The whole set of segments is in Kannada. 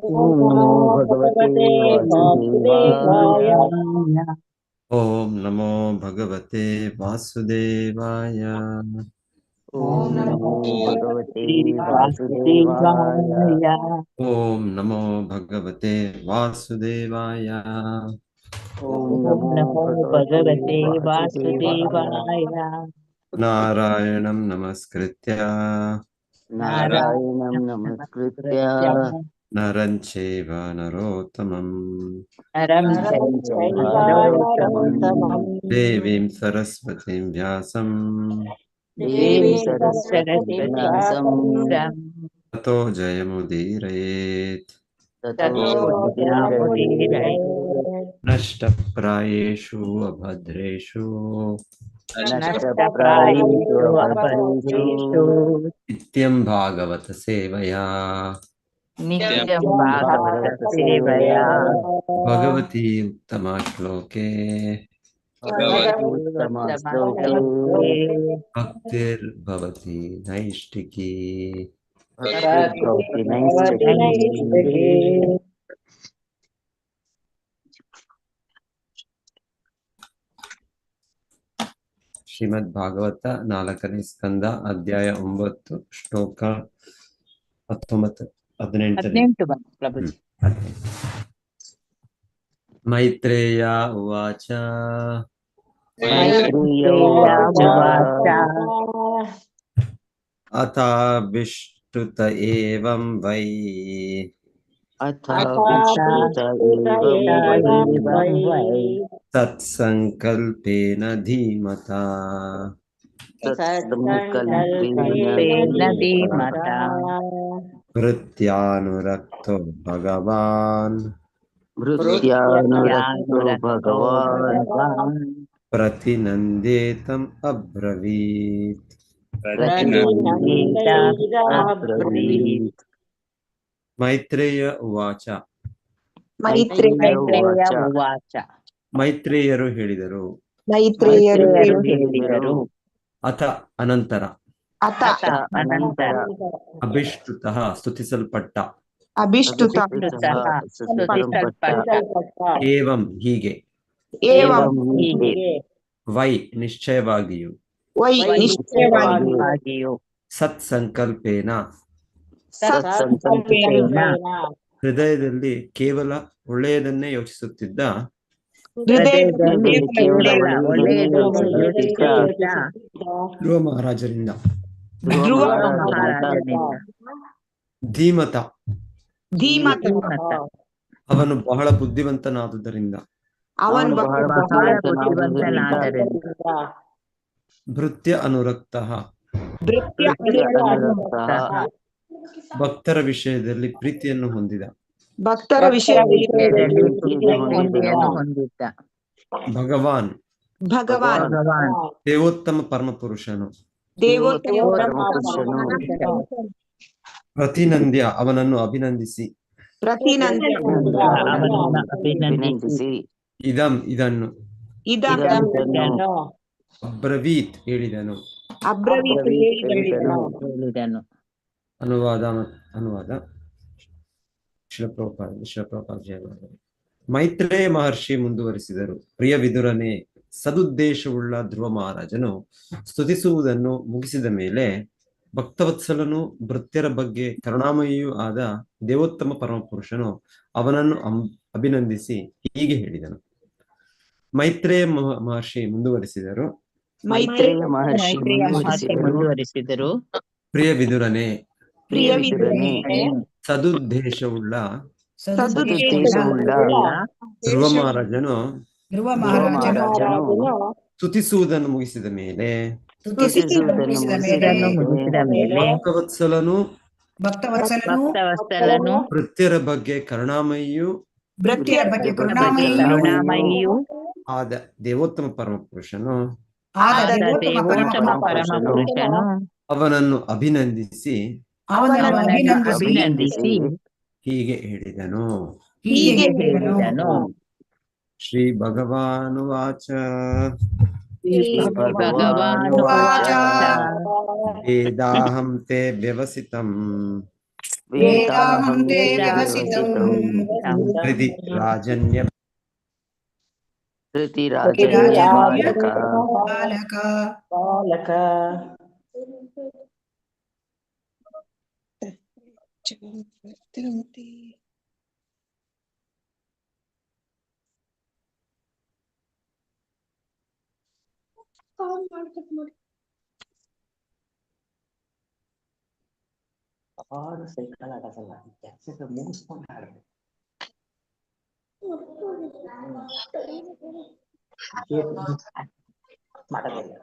ಓಂ ನಮೋ ಭಗವತೆ ವಾಸುದೇವಾಯ. ಓಂ ನಮೋ ಭಗವತೆ ವಾಸುದೇವಾಯ. ಓಂ ನಮೋ ಭಗವತೆ ವಾಸುದೇವಾಯ. ಓಂ ನಮೋ ಭಗವತೆ ವಾಸುದೇವಾಯ. ಓಂ ನಮೋ ಭಗವತೆ ವಾಸುದೇವಾಯ. ನಾರಾಯಣಂ ನಮಸ್ಕೃತ್ಯ ನಾರಾಯಣಂ ನಮಸ್ಕೃತ್ಯ ನರಂ ಚೈವ ನರೋತ್ತಮಂ ದೇವೀಂ ಸರಸ್ವತಿಂ ವ್ಯಾಸಂ ತತೋ ಜಯಮುದೀರಯೇತ್. ನಷ್ಟಪ್ರಾಯೇಷು ಅಭದ್ರೇಷು ನಿತ್ಯಂ ಭಾಗವತ ಸೇವಯಾ ಭಗವತಿ ಉತ್ತಮ ಶ್ಲೋಕೆ ಭಕ್ತಿರ್ಭವತಿ ನೈಷ್ಟಿಕಿ. ಶ್ರೀಮದ್ ಭಾಗವತ 4ನೇ ಸ್ಕಂದ ಅಧ್ಯಾಯ 9 ಶ್ಲೋಕ 19-18. ಮೈತ್ರೇಯ ಉವಾಚ ಅಥಾಭಿಷ್ಟುತ ಏವಂ ವೈ ತತ್ಸಂಕಲ್ಪೇನ ಧೀಮತಾ ಭೃತ್ಯಾನುರಕ್ತೋ ಭಗವಾನ್ ಪ್ರತಿನಂದೇತಂ ಅಬ್ರವೀತ್. ಮೈತ್ರೇಯ ಉವಾಚ. ಮೈತ್ರೇಯರು ಹೇಳಿದರು. ಅಥ ಅನಂತರ. ಅಭಿಷ್ಟುತಃ ಸ್ತುತಿಸಲ್ಪಟ್ಟ. ಏವಂ ಹೀಗೆ. ವೈ ನಿಶ್ಚಯವಾಗಿಯೂ. ಸತ್ಸಂಕಲ್ಪೇನ ಹೃದಯದಲ್ಲಿ ಕೇವಲ ಒಳ್ಳೆಯದನ್ನೇ ಯೋಚಿಸುತ್ತಿದ್ದ ಧ್ರುವ ಮಹಾರಾಜರಿಂದ ಧೀಮತ ಅವನು ಬಹಳ ಬುದ್ಧಿವಂತನಾದುದರಿಂದ ಭೃತ್ಯ ಅನುರಕ್ತ ಭಕ್ತರ ವಿಷಯದಲ್ಲಿ ಪ್ರೀತಿಯನ್ನು ಹೊಂದಿದ. ಭಗವಾನ್ ದೇವೋತ್ತಮ ಪರಮಪುರುಷನು. ಪ್ರತಿನಂದ್ಯ ಅವನನ್ನು ಅಭಿನಂದಿಸಿ. ಇದನ್ನು ಅಬ್ರವೀತ್ ಹೇಳಿದನು. ಅನುವಾದ ಮೈತ್ರೇಯ ಮಹರ್ಷಿ ಮುಂದುವರಿಸಿದರು. ಪ್ರಿಯ ವಿದುರನೇ, ಸದುದ್ದೇಶವುಳ್ಳ ಧ್ರುವ ಮಹಾರಾಜನು ಸ್ತುತಿಸುವುದನ್ನು ಮುಗಿಸಿದ ಮೇಲೆ ಭಕ್ತವತ್ಸಲನು ಭೃತ್ಯರ ಬಗ್ಗೆ ಕರುಣಾಮಯಿಯೂ ಆದ ದೇವೋತ್ತಮ ಪರಮಪುರುಷನು ಅವನನ್ನು ಅಭಿನಂದಿಸಿ ಹೀಗೆ ಹೇಳಿದನು. ಮೈತ್ರೇಯ ಮಹರ್ಷಿ ಮುಂದುವರಿಸಿದರು. ಪ್ರಿಯ ವಿದುರನೇ, ಸದುದ್ದೇಶವುಳ್ಳ ಧ್ರುವ ಮಹಾರಾಜನು ಸ್ತುತಿಸುವುದನ್ನು ಮುಗಿಸಿದ ಮೇಲೆ ಭಕ್ತವತ್ಸಲನು ಭೃತ್ಯರ ಬಗ್ಗೆ ಕರುಣಾಮಯಿಯೂ ಆದ ದೇವೋತ್ತಮ ಪರಮಪುರುಷನು ಅವನನ್ನು ಅಭಿನಂದಿಸಿ ಹೀಗೆ ಹೇಳಿದನು. ಶ್ರೀ ಭಗವಾನುವಾಚ. ವೇದಾಹಂ ತೇ ವ್ಯವಸಿತಂ वेदाहं ते व्यवसितं व्यवसितं हृदि राजन्य धृतिराजन्यबालक बालक बालक ಆರು ಸೈಕಲ್ ಆಡಸಲ್ಲ ಕೆಲಸಕ್ಕೆ ಮುಗಿಸ್ಕೊಂಡು ಆಡ್ಬೇಕು. ಮಾಡೋದಿಲ್ಲ.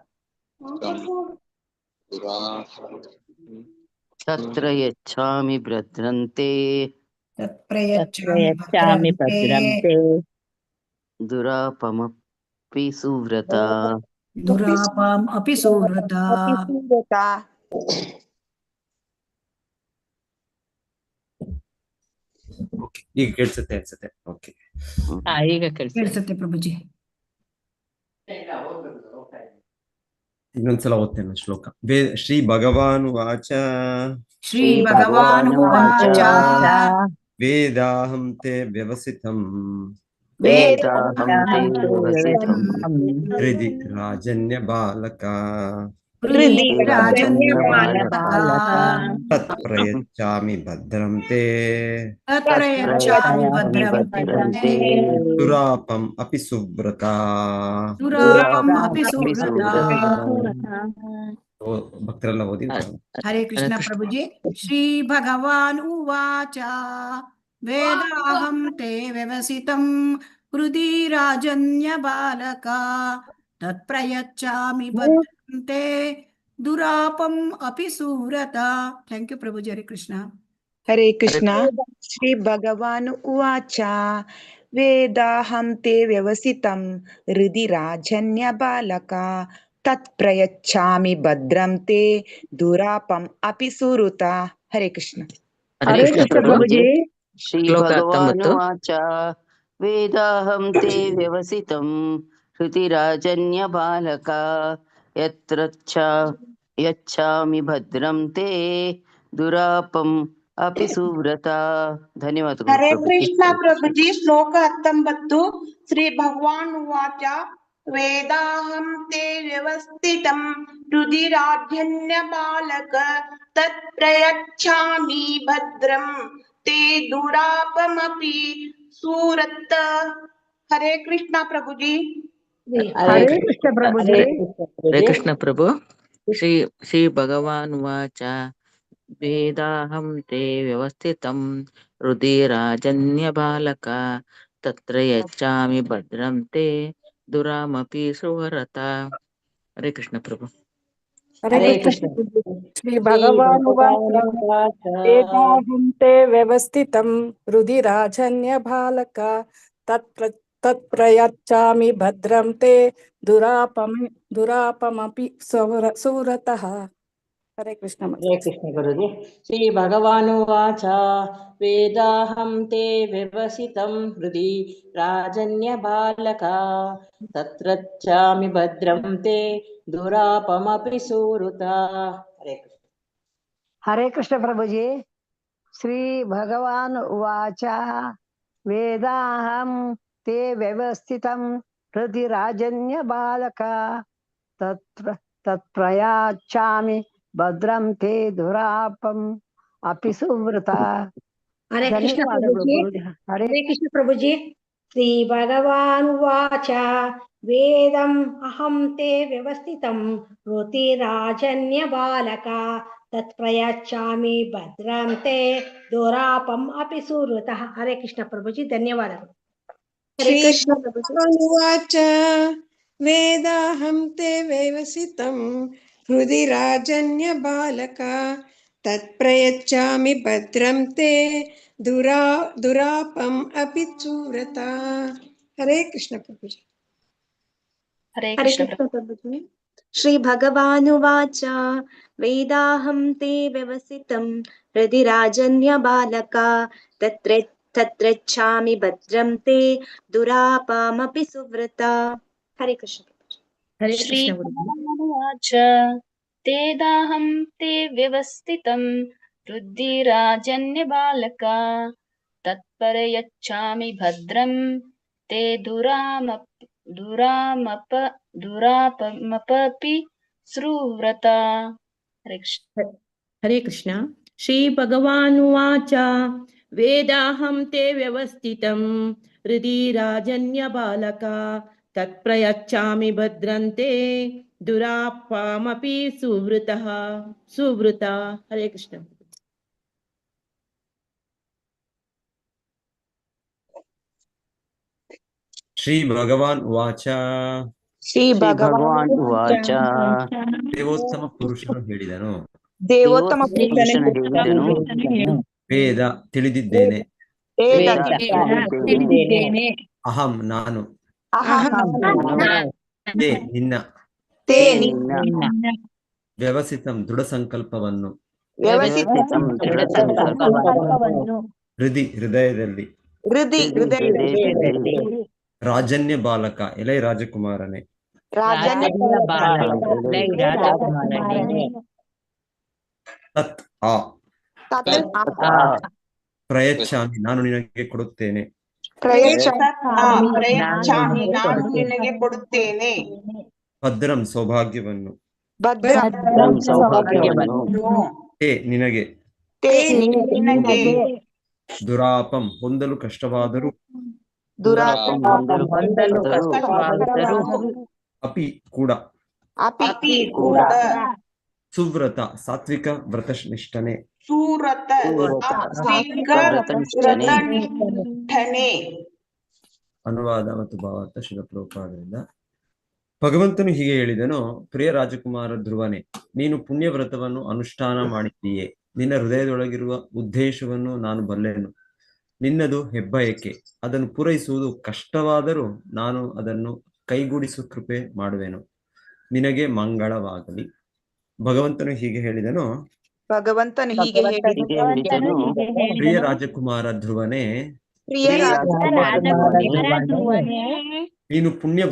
तत्र यच्छामि भद्रन्ते तत्प्रयच्छामि भद्रन्ते दुरापमपि सुव्रता दुरापाम् अपि सुव्रता ಈಗ ಕೇಳಿಸುತ್ತೆ ಅನ್ಸುತ್ತೆ. ಓಕೆ, ಈಗ ಕೇಳಿಸುತ್ತೆ ಪ್ರಭುಜಿ. ಇನ್ನೊಂದ್ಸಲ ಓದ್ತೇನೆ ಶ್ಲೋಕ. ಶ್ರೀ ಭಗವಾನ್ ವಾಚ ಶ್ರೀ ಭಗವಾನುವಾಚ ವೇದಾಹಂ ತೇ ವ್ಯವಸಿತಂ वेदाहं ते व्यवसितं हृदि राजन्य बालक हृदि राजन्यबालका तत्प्रयच्छामि भद्रं ते तत्प्रयच्छामि भद्रं ते दुरापम् अपि सुव्रता. दुरापम् अपि सुव्रता. ಭಕ್ತರೆಲ್ಲ ಓದಿ. ಹರೇ ಕೃಷ್ಣ ಪ್ರಭುಜಿ. ಶ್ರೀ ಭಗವಾನ್ ಉವಾಚ ವೇದಾಹಂ ತೇ ವ್ಯವಸಿತಂ ಹೃದಿ ರಾಜನ್ಯ ಬಾಲಕ ತತ್ಪ್ರಯಚ್ಚಾಮಿ ಭದ್ರಂ ತೇ ದುರಾಪಂ ಅಪಿ ಸುವ್ರತ. ಥ್ಯಾಂಕ್ ಯು ಪ್ರಭುಜಿ. ಹರೇ ಕೃಷ್ಣ. ಹರೇ ಕೃಷ್ಣ. ಶ್ರೀ ಭಗವಾನ್ ಉವಾಚ ವೇದಾಹಂ ತೇ ವ್ಯವಸಿತಂ ಹೃದಿ ರಾಜನ್ಯ ಬಾಲಕ ತತ್ಪ್ರಯಚ್ಚಾಮಿ ಭದ್ರಂ ತೇ ದುರಾಪಂ ಅಪಿ ಸುವ್ರತ. ಹರೇ ಕೃಷ್ಣ. हरे कृष्ण प्रभुजी. श्री भगवानुवाच वेदाहं ते व्यवसितं हृदि राजन्यबालक यच्छामि भद्रं ते दुरापम् अपि सुव्रता. ಧನ್ಯವಾದಗಳು. ಹರೇ ಕೃಷ್ಣ ಪ್ರಭುಜಿ. ಶ್ಲೋಕ 19. ಶ್ರೀ ಭಗವಾನ್ ಉವಾಚ ವೇದಾಹಂ ತೇ ವ್ಯವಸ್ಥಿತಂ ಹೃದಿ ರಾಜನ್ಯ ಬಾಲಕ ತತ್ಪ್ರಯಚ್ಛಾಮಿ ಭದ್ರಂ ತೇ ದುರಾಪಮಪಿ ಸುವ್ರತ. ಹರೇ ಕೃಷ್ಣ ಪ್ರಭುಜಿ. ಹರೇ ಕೃಷ್ಣ ಪ್ರಭುಜಿ. ಹರೇ ಕೃಷ್ಣ ಪ್ರಭು. ಶ್ರೀ ಭಗವಾನ್ ವಾಚ ವೇದಾಹಂ ತೇ ವ್ಯವಸ್ಥಿತಂ ಹೃದಿ ರಾಜನ್ಯ ಬಾಲಕ ತತ್ರ ಯಚ್ಚಾಮಿ ಭದ್ರಂ ತೇ ದುರಾಮಪಿ ಸುವ್ರತ. ಹರೇ ಕೃಷ್ಣ ಪ್ರಭು. ಹರೇ ಕೃಷ್ಣ. ಶ್ರೀ ಭಗವಾನುವಾಚ ವೇದಾಹಂ ತೇ ವ್ಯವಸ್ಥಿತಂ ಹೃದಿ ರಾಜನ್ಯ ಬಾಲಕ ತತ್ಪ್ರಯಚ್ಚಾಮಿ ಭದ್ರಂ ತೇ ದುರಾಪಮಪಿ ಸುವ್ರತಃ. ಹರೇ ಕೃಷ್ಣ. ಹರೇ ಕೃಷ್ಣ ಗುರುಜಿ. ಶ್ರೀ ಭಗವಾನುವಾಚ ವೇದಾಹಂ ತೇ ವ್ಯವಸಿತಂ ಹೃದಿ ರಾಜನ್ಯ ಬಾಲಕ ತತ್ರಚ್ಚಾಮಿ ಭದ್ರಂ ತೇ ದುರಾಪಮಪಿ ಸುವ್ರತ. ಹರೇ ಕೃಷ್ಣ. ಹರೇ ಕೃಷ್ಣ ಪ್ರಭುಜಿ. ಶ್ರೀ ಭಗವಾನ್ ಉವಾಚ ವೇದಾಹಂ ತೇ ವ್ಯವಸ್ಥಿತಂ ಹೃದಿ ರಾಜನ್ಯ ಬಾಲಕ ತತ್ಪ್ರಯಚ್ಚಾಮಿ ಭದ್ರಂ ತೇ ದುರಾಪಂ ಅಪಿ ಸುವ್ರತ. ಹರೇ ಕೃಷ್ಣ ಪ್ರಭುಜಿ. ಹರೇ ಕೃಷ್ಣ ಪ್ರಭುಜಿ. ಶ್ರೀ ಭಗವಾನ್ ವಾಚ ವೇದಂ ಅಹಂ ತೇ ವ್ಯವಸ್ಥಿತಂ ಹೃದಿ ರಾಜನ್ಯ ಬಾಲಕ ತತ್ಪ್ರಯಚ್ಚಾಮಿ ಭದ್ರಂ ತೇ ದುರಾಪಂ ಅಪಿ ಸುವ್ರತ. ಹರೇ ಕೃಷ್ಣ ಪ್ರಭುಜಿ. ಧನ್ಯವಾದಗಳು. ಹರೇ ಕೃಷ್ಣ ಪ್ರಭುಜಿ. ಉವಾಚ ವೇದಾಹಂ ತೇ ವ್ಯವಸಿತಂ ಹೃದಿ ರಾಜನ್ಯ ಬಾಲಕ ತತ್ಪ್ರಯಚ್ಚಾಮಿ ಭದ್ರಂ ತೇ ದುರಾಪಂ ಅಪಿ ಸುವ್ರತ. ಹರೇ ಕೃಷ್ಣ ಪ್ರಭುಜಿ. ಹರೇ ಕೃಷ್ಣ ಪ್ರಭುಜಿ. ಶ್ರೀ ಭಗವಾನುವಾಚ ವೇದಾಹಂ ತೇ ವ್ಯವಸಿತಂ ಹೃದಿ ರಾಜನ್ಯ ಬಾಲಕ ತತ್ಪ್ರಯಚ್ಚಾಮಿ ಭದ್ರಂ ತೇ ದುರಾಪಮಪಿ ಸುವ್ರತ. ಹರೇ ಕೃಷ್ಣ. ಹರೇ ಶ್ರೀ ಕೃಷ್ಣ. ಭಗವಾನುವಾಚ ವೇದಾಹಂ ತೇ ವ್ಯವಸ್ಥಿತಂ वृद्धिराजन्य बालक तत्परयच्छामि भद्रं ते दुरापमपि सुव्रता। हरे कृष्ण। श्री भगवानुवाच वेदाहं ते व्यवस्थितं हृदि राजन्य बालका तत्प्रयच्छामि भद्रन्ते दुरापामपि सुवृता। हरे कृष्ण। ಶ್ರೀ ಭಗವಾನ್ ವಾಚ ಶ್ರೀ ಭಗವಾನ್ ಉವಾಚ ದೇವೋತ್ತಮ ಪುರುಷನು ಹೇಳಿದನು, ದೇವೋತ್ತಮ ಪುರುಷನು ಹೇಳಿದನು, ವೇದ ತಿಳಿದಿದ್ದೇನೆ, ವೇದ ತಿಳಿದಿದ್ದೇನೆ, ಅಹಂ ನಾನು, ಅಹಂ ತೇ ನಿನ್ನ, ತೇ ನಿನ್ನ, ವ್ಯವಸಿತಂ ದೃಢ ಸಂಕಲ್ಪವನ್ನು, ವ್ಯವಸ್ಥಿತಂ ದೃಢ ಸಂಕಲ್ಪವನ್ನು, ಹೃದಯದಲ್ಲಿ, ಹೃದಯದಲ್ಲಿ, ರಾಜನ್ಯ ಬಾಲಕ ಎಲೈ ರಾಜಕುಮಾರನೇ, ತತ್ ಆ ಪ್ರಯಚ್ಛಾಮಿ ನಾನು ನಿನಗೆ ಕೊಡುತ್ತೇನೆ, ಪ್ರಯಚ್ಛಾಮಿ ನಾನು ನಿನಗೆ ಕೊಡುತ್ತೇನೆ, ಭದ್ರಂ ಸೌಭಾಗ್ಯವನ್ನು, ತೇ ನಿನಗೆ, ದುರಾಪಂ ಹೊಂದಲು ಕಷ್ಟವಾದರೂ, ಅಪಿ ಕೂಡ, ಸುವ್ರತ ಸಾತ್ವಿಕ ವ್ರತನಿಷ್ಠನೆ, ಅನುವಾದ ಮತ್ತು ಭಾವಾರ್ಥ ಶ್ರೀಲ ಪ್ರಭುಪಾದರಿಂದ. ಭಗವಂತನು ಹೀಗೆ ಹೇಳಿದನು, ಪ್ರಿಯ ರಾಜಕುಮಾರ ಧ್ರುವನೇ, ನೀನು ಪುಣ್ಯ ವ್ರತವನ್ನು ಅನುಷ್ಠಾನ ಮಾಡಿದ್ದೀಯೆ. ನಿನ್ನ ಹೃದಯದೊಳಗಿರುವ ಉದ್ದೇಶವನ್ನು ನಾನು ಬಲ್ಲೆನು. ನಿನ್ನದು ಹೆಬ್ಬಯಕೆ, ಅದನ್ನು ಪೂರೈಸುವುದು ಕಷ್ಟವಾದರೂ ನಾನು ಅದನ್ನು ಕೈಗೂಡಿಸುವ ಕೃಪೆ ಮಾಡುವೆನು. ನಿನಗೆ ಮಂಗಳವಾಗಲಿ. ಭಗವಂತನು ಹೀಗೆ ಹೇಳಿದನು, ಪ್ರಿಯ ರಾಜಕುಮಾರ ಧ್ರುವನೇ, ನೀನು ಪುಣ್ಯ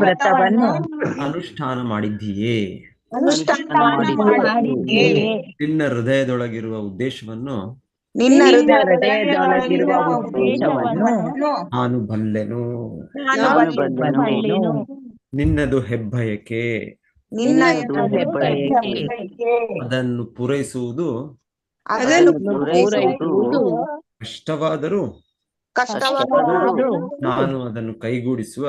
ವ್ರತವನ್ನು ಅನುಷ್ಠಾನ ಮಾಡಿದ್ದೀಯೇ. ನಿನ್ನ ಹೃದಯದೊಳಗಿರುವ ಉದ್ದೇಶವನ್ನು ನಾನು ಬಲ್ಲೆನು. ನಿನ್ನದು ಹೆಬ್ಬಯಕೆ, ಅದನ್ನು ಪೂರೈಸುವುದು ಕಷ್ಟವಾದರೂ ನಾನು ಅದನ್ನು ಕೈಗೂಡಿಸುವ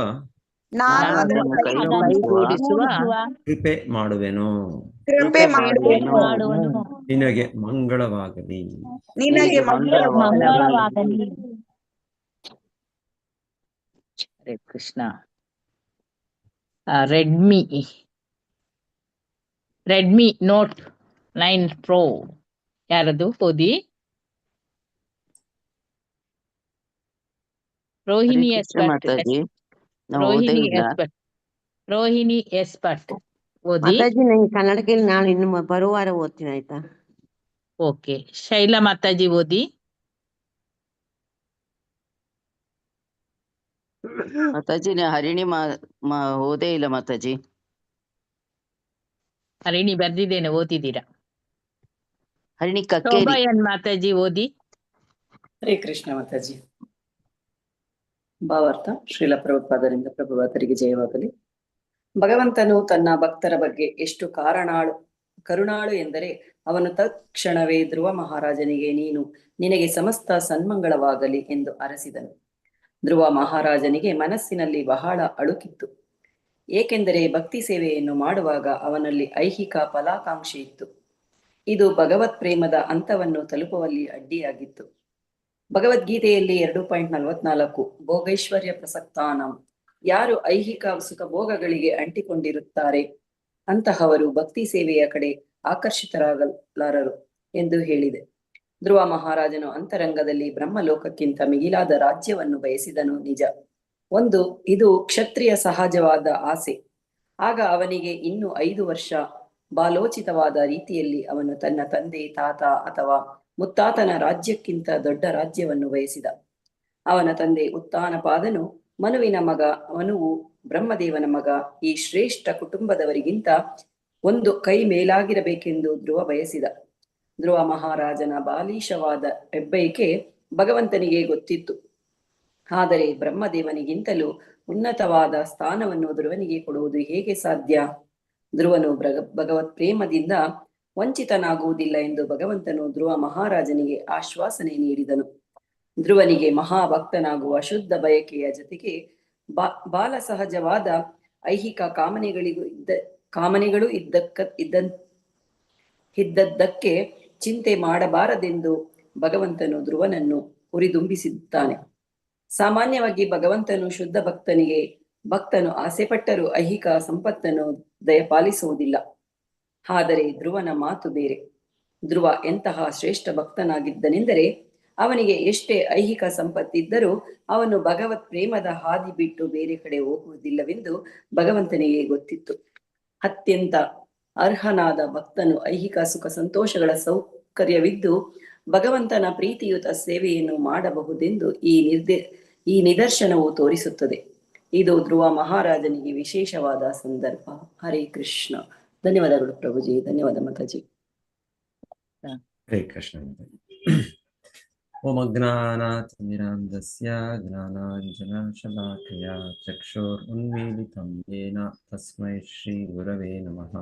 ಕೃಪೆ ಮಾಡುವೆನು. ನಿನಗೆ ಮಂಗಳವಾಗಲಿ. Hare Krishna. Redmi note 9 Pro ಯಾರದು ಓದಿ? ರೋಹಿಣಿ ಎಸ್ ಭಟ್. ರೋಹಿಣಿ ಎಸ್ ಭಟ್ ಓದಿ. ಕನ್ನಡಕ್ಕೆ ನಾನು ಇನ್ನು ಬರುವ ವಾರ ಓದ್ತೀನಿ, ಆಯ್ತಾ? ಓಕೆ. ಶೈಲಾ ಮಾತಾಜಿ ಓದಿ. ಮಾತಾಜಿ ಹರಿಣಿ ಓದೇ ಇಲ್ಲ ಮಾತಾಜಿ. ಹರಿಣಿ ಬರ್ದಿದ್ದೇನೆ, ಓದಿದ್ದೀರಾ? ಹರಿಣಿ ಕಕ್ಕೇರಿ. ಶೋಭಾಯನ್ ಮಾತಾಜಿ ಓದಿ. ಹರೇ ಕೃಷ್ಣ ಮಾತಾಜಿ. ಭಾವಾರ್ಥ ಶ್ರೀಲ ಪ್ರಭುಪಾದರಿಂದ ಪ್ರಭುಪಾದರಿಗೆ ಜಯವಾಗಲಿ. ಭಗವಂತನು ತನ್ನ ಭಕ್ತರ ಬಗ್ಗೆ ಎಷ್ಟು ಕರುಣಾಳು ಎಂದರೆ ಅವನು ತಕ್ಷಣವೇ ಧ್ರುವ ಮಹಾರಾಜನಿಗೆ ನಿನಗೆ ಸಮಸ್ತ ಸನ್ಮಂಗಳವಾಗಲಿ ಎಂದು ಅರಸಿದನು. ಧ್ರುವ ಮಹಾರಾಜನಿಗೆ ಮನಸ್ಸಿನಲ್ಲಿ ಬಹಳ ಅಳುಕಿತ್ತು. ಏಕೆಂದರೆ ಭಕ್ತಿ ಸೇವೆಯನ್ನು ಮಾಡುವಾಗ ಅವನಲ್ಲಿ ಐಹಿಕ ಫಲಾಕಾಂಕ್ಷೆ ಇತ್ತು. ಇದು ಭಗವತ್ ಪ್ರೇಮದ ಹಂತವನ್ನು ತಲುಪುವಲ್ಲಿ ಅಡ್ಡಿಯಾಗಿತ್ತು. ಭಗವದ್ಗೀತೆಯಲ್ಲಿ 2.44 ಭೋಗೈಶ್ವರ್ಯ ಪ್ರಸಕ್ತಾನಂ, ಯಾರು ಐಹಿಕ ಸುಖ ಭೋಗಗಳಿಗೆ ಅಂಟಿಕೊಂಡಿರುತ್ತಾರೆ ಅಂತಹವರು ಭಕ್ತಿ ಸೇವೆಯ ಕಡೆ ಆಕರ್ಷಿತರಾಗಲಾರರು ಎಂದು ಹೇಳಿದೆ. ಧ್ರುವ ಮಹಾರಾಜನು ಅಂತರಂಗದಲ್ಲಿ ಬ್ರಹ್ಮಲೋಕಕ್ಕಿಂತ ಮಿಗಿಲಾದ ರಾಜ್ಯವನ್ನು ಬಯಸಿದನು ನಿಜ. ಇದು ಕ್ಷತ್ರಿಯ ಸಹಜವಾದ ಆಸೆ. ಆಗ ಅವನಿಗೆ ಇನ್ನು 5 ವರ್ಷ ಬಾಲೋಚಿತವಾದ ರೀತಿಯಲ್ಲಿ ಅವನು ತನ್ನ ತಂದೆ, ತಾತ ಅಥವಾ ಮುತ್ತಾತನ ರಾಜ್ಯಕ್ಕಿಂತ ದೊಡ್ಡ ರಾಜ್ಯವನ್ನು ಬಯಸಿದ. ಅವನ ತಂದೆ ಉತ್ತಾನಪಾದನು ಮನುವಿನ ಮಗ, ಮನುವು ಬ್ರಹ್ಮದೇವನ ಮಗ. ಈ ಶ್ರೇಷ್ಠ ಕುಟುಂಬದವರಿಗಿಂತ ಒಂದು ಕೈ ಮೇಲಾಗಿರಬೇಕೆಂದು ಧ್ರುವ ಬಯಸಿದ. ಧ್ರುವ ಮಹಾರಾಜನ ಬಾಲೀಶವಾದ ಹೆಬ್ಬಯಕೆ ಭಗವಂತನಿಗೆ ಗೊತ್ತಿತ್ತು. ಆದರೆ ಬ್ರಹ್ಮದೇವನಿಗಿಂತಲೂ ಉನ್ನತವಾದ ಸ್ಥಾನವನ್ನು ಧ್ರುವನಿಗೆ ಕೊಡುವುದು ಹೇಗೆ ಸಾಧ್ಯ? ಧ್ರುವನು ಭಗವತ್ ಪ್ರೇಮದಿಂದ ವಂಚಿತನಾಗುವುದಿಲ್ಲ ಎಂದು ಭಗವಂತನು ಧ್ರುವ ಮಹಾರಾಜನಿಗೆ ಆಶ್ವಾಸನೆ ನೀಡಿದನು. ಧ್ರುವನಿಗೆ ಮಹಾಭಕ್ತನಾಗುವ ಶುದ್ಧ ಬಯಕೆಯ ಜೊತೆಗೆ ಬಾಲ ಸಹಜವಾದ ಐಹಿಕ ಕಾಮನೆಗಳು ಇದ್ದದ್ದಕ್ಕೆ ಚಿಂತೆ ಮಾಡಬಾರದೆಂದು ಭಗವಂತನು ಧ್ರುವನನ್ನು ಹುರಿದುಂಬಿಸಿದ್ದಾನೆ. ಸಾಮಾನ್ಯವಾಗಿ ಭಗವಂತನು ಶುದ್ಧ ಭಕ್ತನು ಆಸೆಪಟ್ಟರೂ ಐಹಿಕ ಸಂಪತ್ತನ್ನು ದಯಪಾಲಿಸುವುದಿಲ್ಲ. ಆದರೆ ಧ್ರುವನ ಮಾತು ಬೇರೆ. ಧ್ರುವ ಎಂತಹ ಶ್ರೇಷ್ಠ ಭಕ್ತನಾಗಿದ್ದನೆಂದರೆ ಅವನಿಗೆ ಎಷ್ಟೇ ಐಹಿಕ ಸಂಪತ್ತಿದ್ದರೂ ಅವನು ಭಗವತ್ ಪ್ರೇಮದ ಹಾದಿ ಬಿಟ್ಟು ಬೇರೆ ಕಡೆ ಹೋಗುವುದಿಲ್ಲವೆಂದು ಭಗವಂತನಿಗೆ ಗೊತ್ತಿತ್ತು. ಅತ್ಯಂತ ಅರ್ಹನಾದ ಭಕ್ತನು ಐಹಿಕ ಸುಖ ಸಂತೋಷಗಳ ಸೌಕರ್ಯವಿದ್ದು ಭಗವಂತನ ಪ್ರೀತಿಯುತ ಸೇವೆಯನ್ನು ಮಾಡಬಹುದೆಂದು ಈ ನಿದರ್ಶನವು ತೋರಿಸುತ್ತದೆ. ಇದು ಧ್ರುವ ಮಹಾರಾಜನಿಗೆ ವಿಶೇಷವಾದ ಸಂದರ್ಭ. ಹರೇ ಕೃಷ್ಣ. ಧನ್ಯವಾದಗಳು ಪ್ರಭುಜಿ. ಧನ್ಯವಾದ ಮಾತಾಜಿ. ಹರೇ ಕೃಷ್ಣ. ಓಂ ಅಜ್ಞಾನಾತಿಮಿರಾಂಧಸ್ಯ ಜ್ಞಾನಾಂಜನಶಲಾಕಯ ಚಕ್ಷುರುನ್ಮೀಲಿತಂ ಯೇನ ತಸ್ಮೈ ಶ್ರೀ ಗುರವೇ ನಮಃ.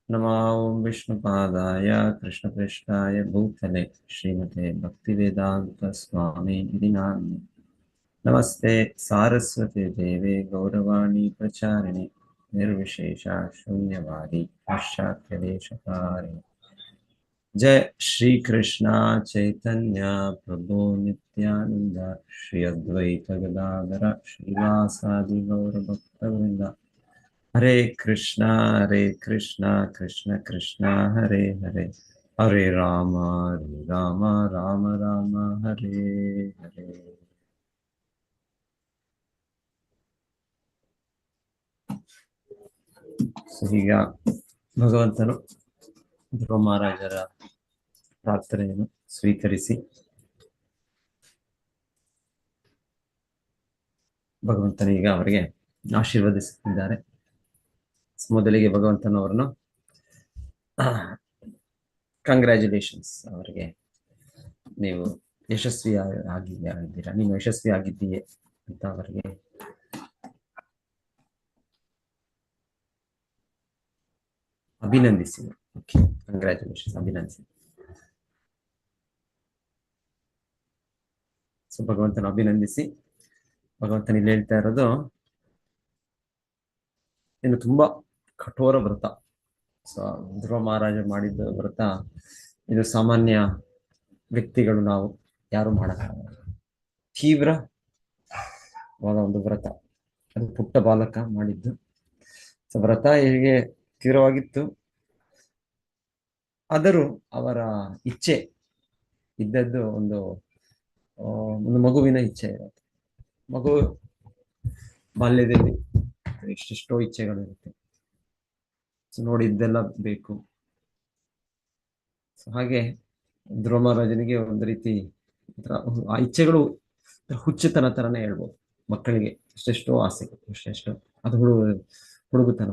ನಮೋ ಓಂ ವಿಷ್ಣುಪಾದಾಯ ಕೃಷ್ಣಪ್ರೇಷ್ಠಾಯ ಭೂತಲೆ ಶ್ರೀಮತೆ ಭಕ್ತಿವೇದಾಂತ ಸ್ವಾಮಿ ಇತಿ ನಾಮ್ನಿ. ನಮಸ್ತೆ ಸಾರಸ್ವತಿ ದೇವೆ ಗೌರವಾಣಿ ಪ್ರಚಾರಿಣಿ ನಿರ್ವಿಶೇಷ ಶೂನ್ಯವಾದಿ ಪಾಶ್ಚಾತ್ಯ ದೇಶಕಾರಿಣಿ. जय श्री कृष्ण चैतन्य प्रभु नित्यानंद श्री अद्वैत गदाधर श्रीवासादि गौर भक्तवृंद. हरे कृष्ण कृष्ण कृष्ण हरे हरे, हरे राम राम राम हरे हरे. ಈಗ ಭಗವಂತನು ಧ್ರುವ ಮಹಾರಾಜರ ಪ್ರಾರ್ಥನೆಯನ್ನು ಸ್ವೀಕರಿಸಿ ಭಗವಂತನೀಗ ಅವರಿಗೆ ಆಶೀರ್ವದಿಸುತ್ತಿದ್ದಾರೆ. ಮೊದಲಿಗೆ ಭಗವಂತನವರನ್ನು ಕಂಗ್ರ್ಯಾಚುಲೇಷನ್ಸ್, ಅವರಿಗೆ ನೀವು ಯಶಸ್ವಿ ಆಗಿದ್ದೀರಾ, ನೀವು ಯಶಸ್ವಿ ಆಗಿದ್ದೀಯೇ ಅಂತ ಅವರಿಗೆ ಅಭಿನಂದಿಸಿ. ಓಕೆ, ಕಂಗ್ರ್ಯಾಚುಲೇಷನ್ಸ್, ಅಭಿನಂದಿಸಿ. ಸೊ ಭಗವಂತನ ಅಭಿನಂದಿಸಿ ಭಗವಂತನ ಇಲ್ಲಿ ಹೇಳ್ತಾ ಇರೋದು, ಇನ್ನು ತುಂಬಾ ಕಠೋರ ವ್ರತ. ಸೊ ಧ್ರುವ ಮಹಾರಾಜ ಮಾಡಿದ್ದ ವ್ರತ ಇದು ಸಾಮಾನ್ಯ ವ್ಯಕ್ತಿಗಳು ನಾವು ಯಾರು ಮಾಡಕ್ಕಾಗಲ್ಲ. ತೀವ್ರವಾದ ಒಂದು ವ್ರತ, ಅದು ಪುಟ್ಟ ಬಾಲಕ ಮಾಡಿದ್ದು. ಸೊ ವ್ರತ ಹೇಗೆ ತೀವ್ರವಾಗಿತ್ತು, ಆದರೂ ಅವರ ಇಚ್ಛೆ ಇದ್ದದ್ದು ಒಂದು ಮಗುವಿನ ಇಚ್ಛೆ ಇರುತ್ತೆ. ಮಗು ಬಾಲ್ಯದಲ್ಲಿ ಎಷ್ಟೆಷ್ಟೋ ಇಚ್ಛೆಗಳಿರುತ್ತೆ. ಸೊ ನೋಡಿದ್ದೆಲ್ಲ ಬೇಕು. ಸೊ ಹಾಗೆ ಧ್ರುವ ಮಹಾರಾಜನಿಗೆ ಒಂದು ರೀತಿ ಆ ಇಚ್ಛೆಗಳು ಹುಚ್ಚುತನ ತರನೇ ಹೇಳ್ಬೋದು. ಮಕ್ಕಳಿಗೆ ಎಷ್ಟೆಷ್ಟೋ ಆಸೆಗಳು, ಎಷ್ಟೆಷ್ಟೋ ಅದು ಹುಡುಗುತನ.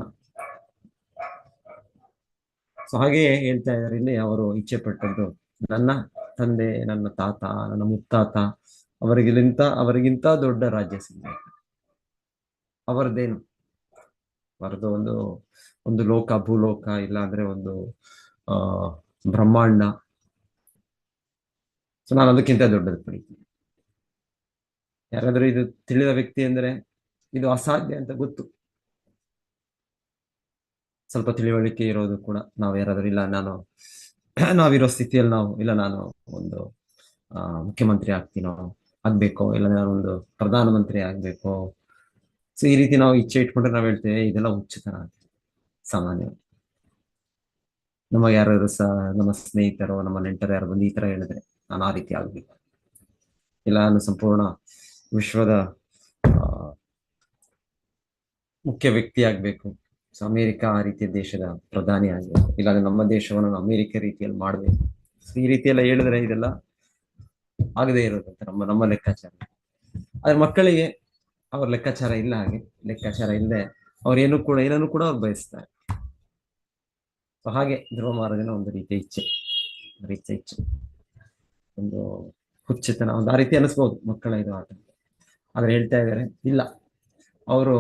ಸೊ ಹಾಗೆ ಹೇಳ್ತಾ ಇದ್ದಾರೆ ಇಲ್ಲಿ, ಅವರು ಇಚ್ಛೆ ಪಟ್ಟದ್ದು ನನ್ನ ತಂದೆ, ನನ್ನ ತಾತ, ನನ್ನ ಮುತ್ತಾತ ಅವರಿಗಿಂತ ದೊಡ್ಡ ರಾಜ್ಯ ಸಿಗಬೇಕು. ಅವರದೇನು, ಅವರದ್ದು ಒಂದು ಲೋಕ, ಭೂಲೋಕ, ಇಲ್ಲ ಅಂದ್ರೆ ಒಂದು ಬ್ರಹ್ಮಾಂಡ. ಸೊ ನಾನು ಅದಕ್ಕಿಂತ ದೊಡ್ಡದು ಪಡಿತೀನಿ. ಯಾರಾದ್ರೂ ಇದು ತಿಳಿದ ವ್ಯಕ್ತಿ ಅಂದ್ರೆ ಇದು ಅಸಾಧ್ಯ ಅಂತ ಗೊತ್ತು, ಸ್ವಲ್ಪ ತಿಳುವಳಿಕೆ ಇರೋದು ಕೂಡ, ನಾವು ಯಾರಾದ್ರೂ ಇಲ್ಲ ನಾವಿರೋ ಸ್ಥಿತಿಯಲ್ಲಿ ನಾನು ಒಂದು ಮುಖ್ಯಮಂತ್ರಿ ಆಗ್ಬೇಕೋ, ಇಲ್ಲ ನಾನೊಂದು ಪ್ರಧಾನಮಂತ್ರಿ ಆಗ್ಬೇಕೋ. ಸೊ ಈ ರೀತಿ ನಾವು ಇಚ್ಛೆ ಇಟ್ಕೊಂಡ್ರೆ ನಾವು ಹೇಳ್ತೇವೆ ಇದೆಲ್ಲ ಹುಚ್ಚುತನ ಅಂತ. ಸಾಮಾನ್ಯ ನಮಗೆ ಯಾರಾದ್ರು ನಮ್ಮ ಸ್ನೇಹಿತರು, ನಮ್ಮ ನೆಂಟರು ಯಾರು ಬಂದು ಈ ತರ ಹೇಳಿದ್ರೆ ನಾನು ಆ ರೀತಿ ಆಗ್ಬೇಕು, ಇಲ್ಲ ನಾನು ಸಂಪೂರ್ಣ ವಿಶ್ವದ ಮುಖ್ಯ ವ್ಯಕ್ತಿ ಆಗ್ಬೇಕು, ಸೊ ಅಮೆರಿಕ ಆ ರೀತಿಯ ದೇಶದ ಪ್ರಧಾನಿ ಆಗ್ಬೇಕು, ಇಲ್ಲಾಂದ್ರೆ ನಮ್ಮ ದೇಶವನ್ನು ಅಮೆರಿಕ ರೀತಿಯಲ್ಲಿ ಮಾಡ್ಬೇಕು. ಈ ರೀತಿ ಎಲ್ಲ ಹೇಳಿದ್ರೆ ಇದೆಲ್ಲ ಆಗದೆ ಇರೋದಂತ ನಮ್ಮ ಲೆಕ್ಕಾಚಾರ. ಆದ್ರೆ ಮಕ್ಕಳಿಗೆ ಅವ್ರ ಲೆಕ್ಕಾಚಾರ ಇಲ್ಲ. ಹಾಗೆ ಲೆಕ್ಕಾಚಾರ ಇಲ್ಲದೆ ಏನನ್ನು ಕೂಡ ಅವ್ರು ಬಯಸ್ತಾರೆ. ಸೊ ಹಾಗೆ ಧ್ರುವ ಮಹಾರಾಜನ ಒಂದು ರೀತಿಯ ಇಚ್ಛೆ, ಒಂದು ಹುಚ್ಚತನ, ಒಂದು ಆ ರೀತಿ ಅನಿಸ್ಬೋದು ಮಕ್ಕಳ ಇದು ಆಟ. ಆದ್ರೆ ಹೇಳ್ತಾ ಇದ್ದಾರೆ ಇಲ್ಲ, ಅವರು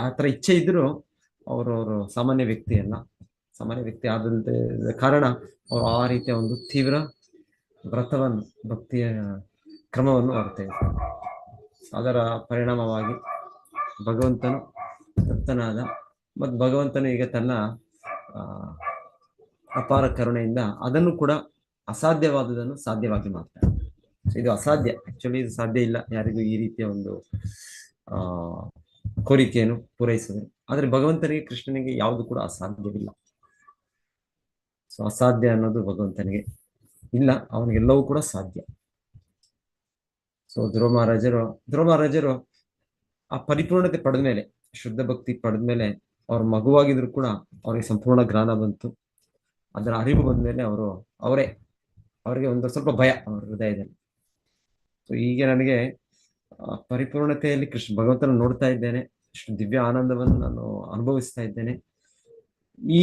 ಆ ಥರ ಇಚ್ಛೆ ಇದ್ರು ಅವರು ಸಾಮಾನ್ಯ ವ್ಯಕ್ತಿ ಅಲ್ಲ. ಸಾಮಾನ್ಯ ವ್ಯಕ್ತಿ ಆದಂತ ಕಾರಣ ಅವರು ಆ ರೀತಿಯ ಒಂದು ತೀವ್ರ ವ್ರತವನ್ನು, ಭಕ್ತಿಯ ಕ್ರಮವನ್ನು ಮಾಡ್ತಾ ಇದ್ದಾರೆ. ಅದರ ಪರಿಣಾಮವಾಗಿ ಭಗವಂತನು ತೃಪ್ತನಾದ ಮತ್ತು ಭಗವಂತನು ಈಗ ತನ್ನ ಅಪಾರ ಕರುಣೆಯಿಂದ ಅದನ್ನು ಕೂಡ ಅಸಾಧ್ಯವಾದುದನ್ನು ಸಾಧ್ಯವಾಗಿ ಮಾಡ್ತಾರೆ. ಇದು ಅಸಾಧ್ಯ, ಆಕ್ಚುಲಿ ಇದು ಸಾಧ್ಯ ಇಲ್ಲ ಯಾರಿಗೂ ಈ ರೀತಿಯ ಒಂದು ಕೋರಿಕೆಯನ್ನು ಪೂರೈಸಿದೆ. ಆದರೆ ಭಗವಂತನಿಗೆ, ಕೃಷ್ಣನಿಗೆ ಯಾವುದು ಕೂಡ ಅಸಾಧ್ಯವಿಲ್ಲ. ಸೊ ಅಸಾಧ್ಯ ಅನ್ನೋದು ಭಗವಂತನಿಗೆ ಇಲ್ಲ, ಅವನಿಗೆಲ್ಲವೂ ಕೂಡ ಸಾಧ್ಯ. ಸೊ ಧ್ರುವ ಮಹಾರಾಜರು ಆ ಪರಿಪೂರ್ಣತೆ ಪಡೆದ ಮೇಲೆ, ಶುದ್ಧ ಭಕ್ತಿ ಪಡೆದ ಮೇಲೆ, ಅವ್ರ ಮಗುವಾಗಿದ್ರು ಕೂಡ ಅವ್ರಿಗೆ ಸಂಪೂರ್ಣ ಜ್ಞಾನ ಬಂತು. ಅದರ ಅರಿವು ಬಂದ ಮೇಲೆ ಅವರಿಗೆ ಒಂದು ಸ್ವಲ್ಪ ಭಯ ಅವರ ಹೃದಯದಲ್ಲಿ. ಸೊ ಈಗ ನನಗೆ ಪರಿಪೂರ್ಣತೆಯಲ್ಲಿ ಭಗವಂತನ ನೋಡ್ತಾ ಇದ್ದೇನೆ, ದಿವ್ಯ ಆನಂದವನ್ನು ನಾನು ಅನುಭವಿಸ್ತಾ ಇದ್ದೇನೆ.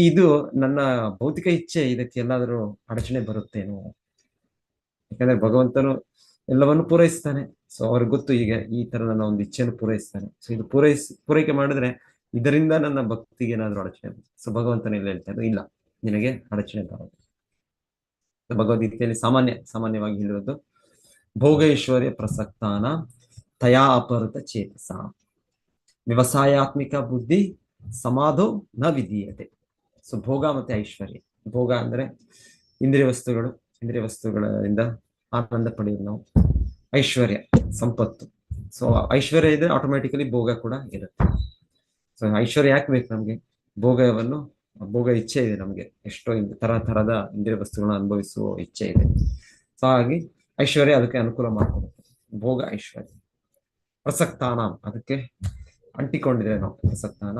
ಇದು ನನ್ನ ಭೌತಿಕ ಇಚ್ಛೆ, ಇದಕ್ಕೆ ಎಲ್ಲಾದರೂ ಅಡಚಣೆ ಬರುತ್ತೇನೋ? ಯಾಕಂದ್ರೆ ಭಗವಂತನು ಎಲ್ಲವನ್ನು ಪೂರೈಸ್ತಾನೆ. ಸೊ ಅವ್ರಿಗೆ ಗೊತ್ತು ಈಗ ಈ ತರ ನನ್ನ ಒಂದು ಇಚ್ಛೆಯನ್ನು ಪೂರೈಸ್ತಾನೆ. ಸೊ ಇದು ಪೂರೈಕೆ ಮಾಡಿದ್ರೆ ಇದರಿಂದ ನನ್ನ ಭಕ್ತಿಗೆ ಏನಾದ್ರೂ ಅಡಚಣೆ ಬರುತ್ತೆ. ಸೊ ಭಗವಂತನೆಲ್ಲ ಹೇಳ್ತಾರೆ, ಇಲ್ಲ, ನಿನಗೆ ಅಡಚಣೆ ಬರೋದು. ಭಗವದ್ಗೀತೆಯಲ್ಲಿ ಸಾಮಾನ್ಯವಾಗಿ ಹೇಳುವುದು, ಭೋಗೈಶ್ವರ್ಯ ಪ್ರಸಕ್ತಾನ ತಯಾ ಅಪಹೃತ ಚೇತಸ ವ್ಯವಸಾಯಾತ್ಮಿಕ ಬುದ್ಧಿ ಸಮಾಧೋ ನ ವಿಧೀಯತೆ. ಸೊ ಭೋಗ ಮತ್ತೆ ಐಶ್ವರ್ಯ. ಭೋಗ ಅಂದ್ರೆ ಇಂದ್ರಿಯ ವಸ್ತುಗಳಿಂದ ಆನಂದ ಪಡೆಯೋದು ನಾವು. ಐಶ್ವರ್ಯ ಸಂಪತ್ತು. ಸೊ ಐಶ್ವರ್ಯ ಇದ್ರೆ ಆಟೋಮ್ಯಾಟಿಕಲಿ ಭೋಗ ಕೂಡ ಇರುತ್ತೆ. ಸೊ ಐಶ್ವರ್ಯ ಯಾಕೆ ಬೇಕು ನಮ್ಗೆ? ಭೋಗ ಇಚ್ಛೆ ಇದೆ ನಮ್ಗೆ, ಎಷ್ಟೋ ತರಹದ ಇಂದ್ರಿಯ ವಸ್ತುಗಳನ್ನ ಅನುಭವಿಸುವ ಇಚ್ಛೆ ಇದೆ. ಸೊ ಹಾಗಾಗಿ ಐಶ್ವರ್ಯ ಅದಕ್ಕೆ ಅನುಕೂಲ ಮಾಡಿಕೊಡುತ್ತೆ. ಭೋಗ ಐಶ್ವರ್ಯ ಪ್ರಸಕ್ತಾನ, ಅದಕ್ಕೆ ಅಂಟಿಕೊಂಡಿದ್ರೆ ನಾವು ಪ್ರಸಕ್ತಾನ.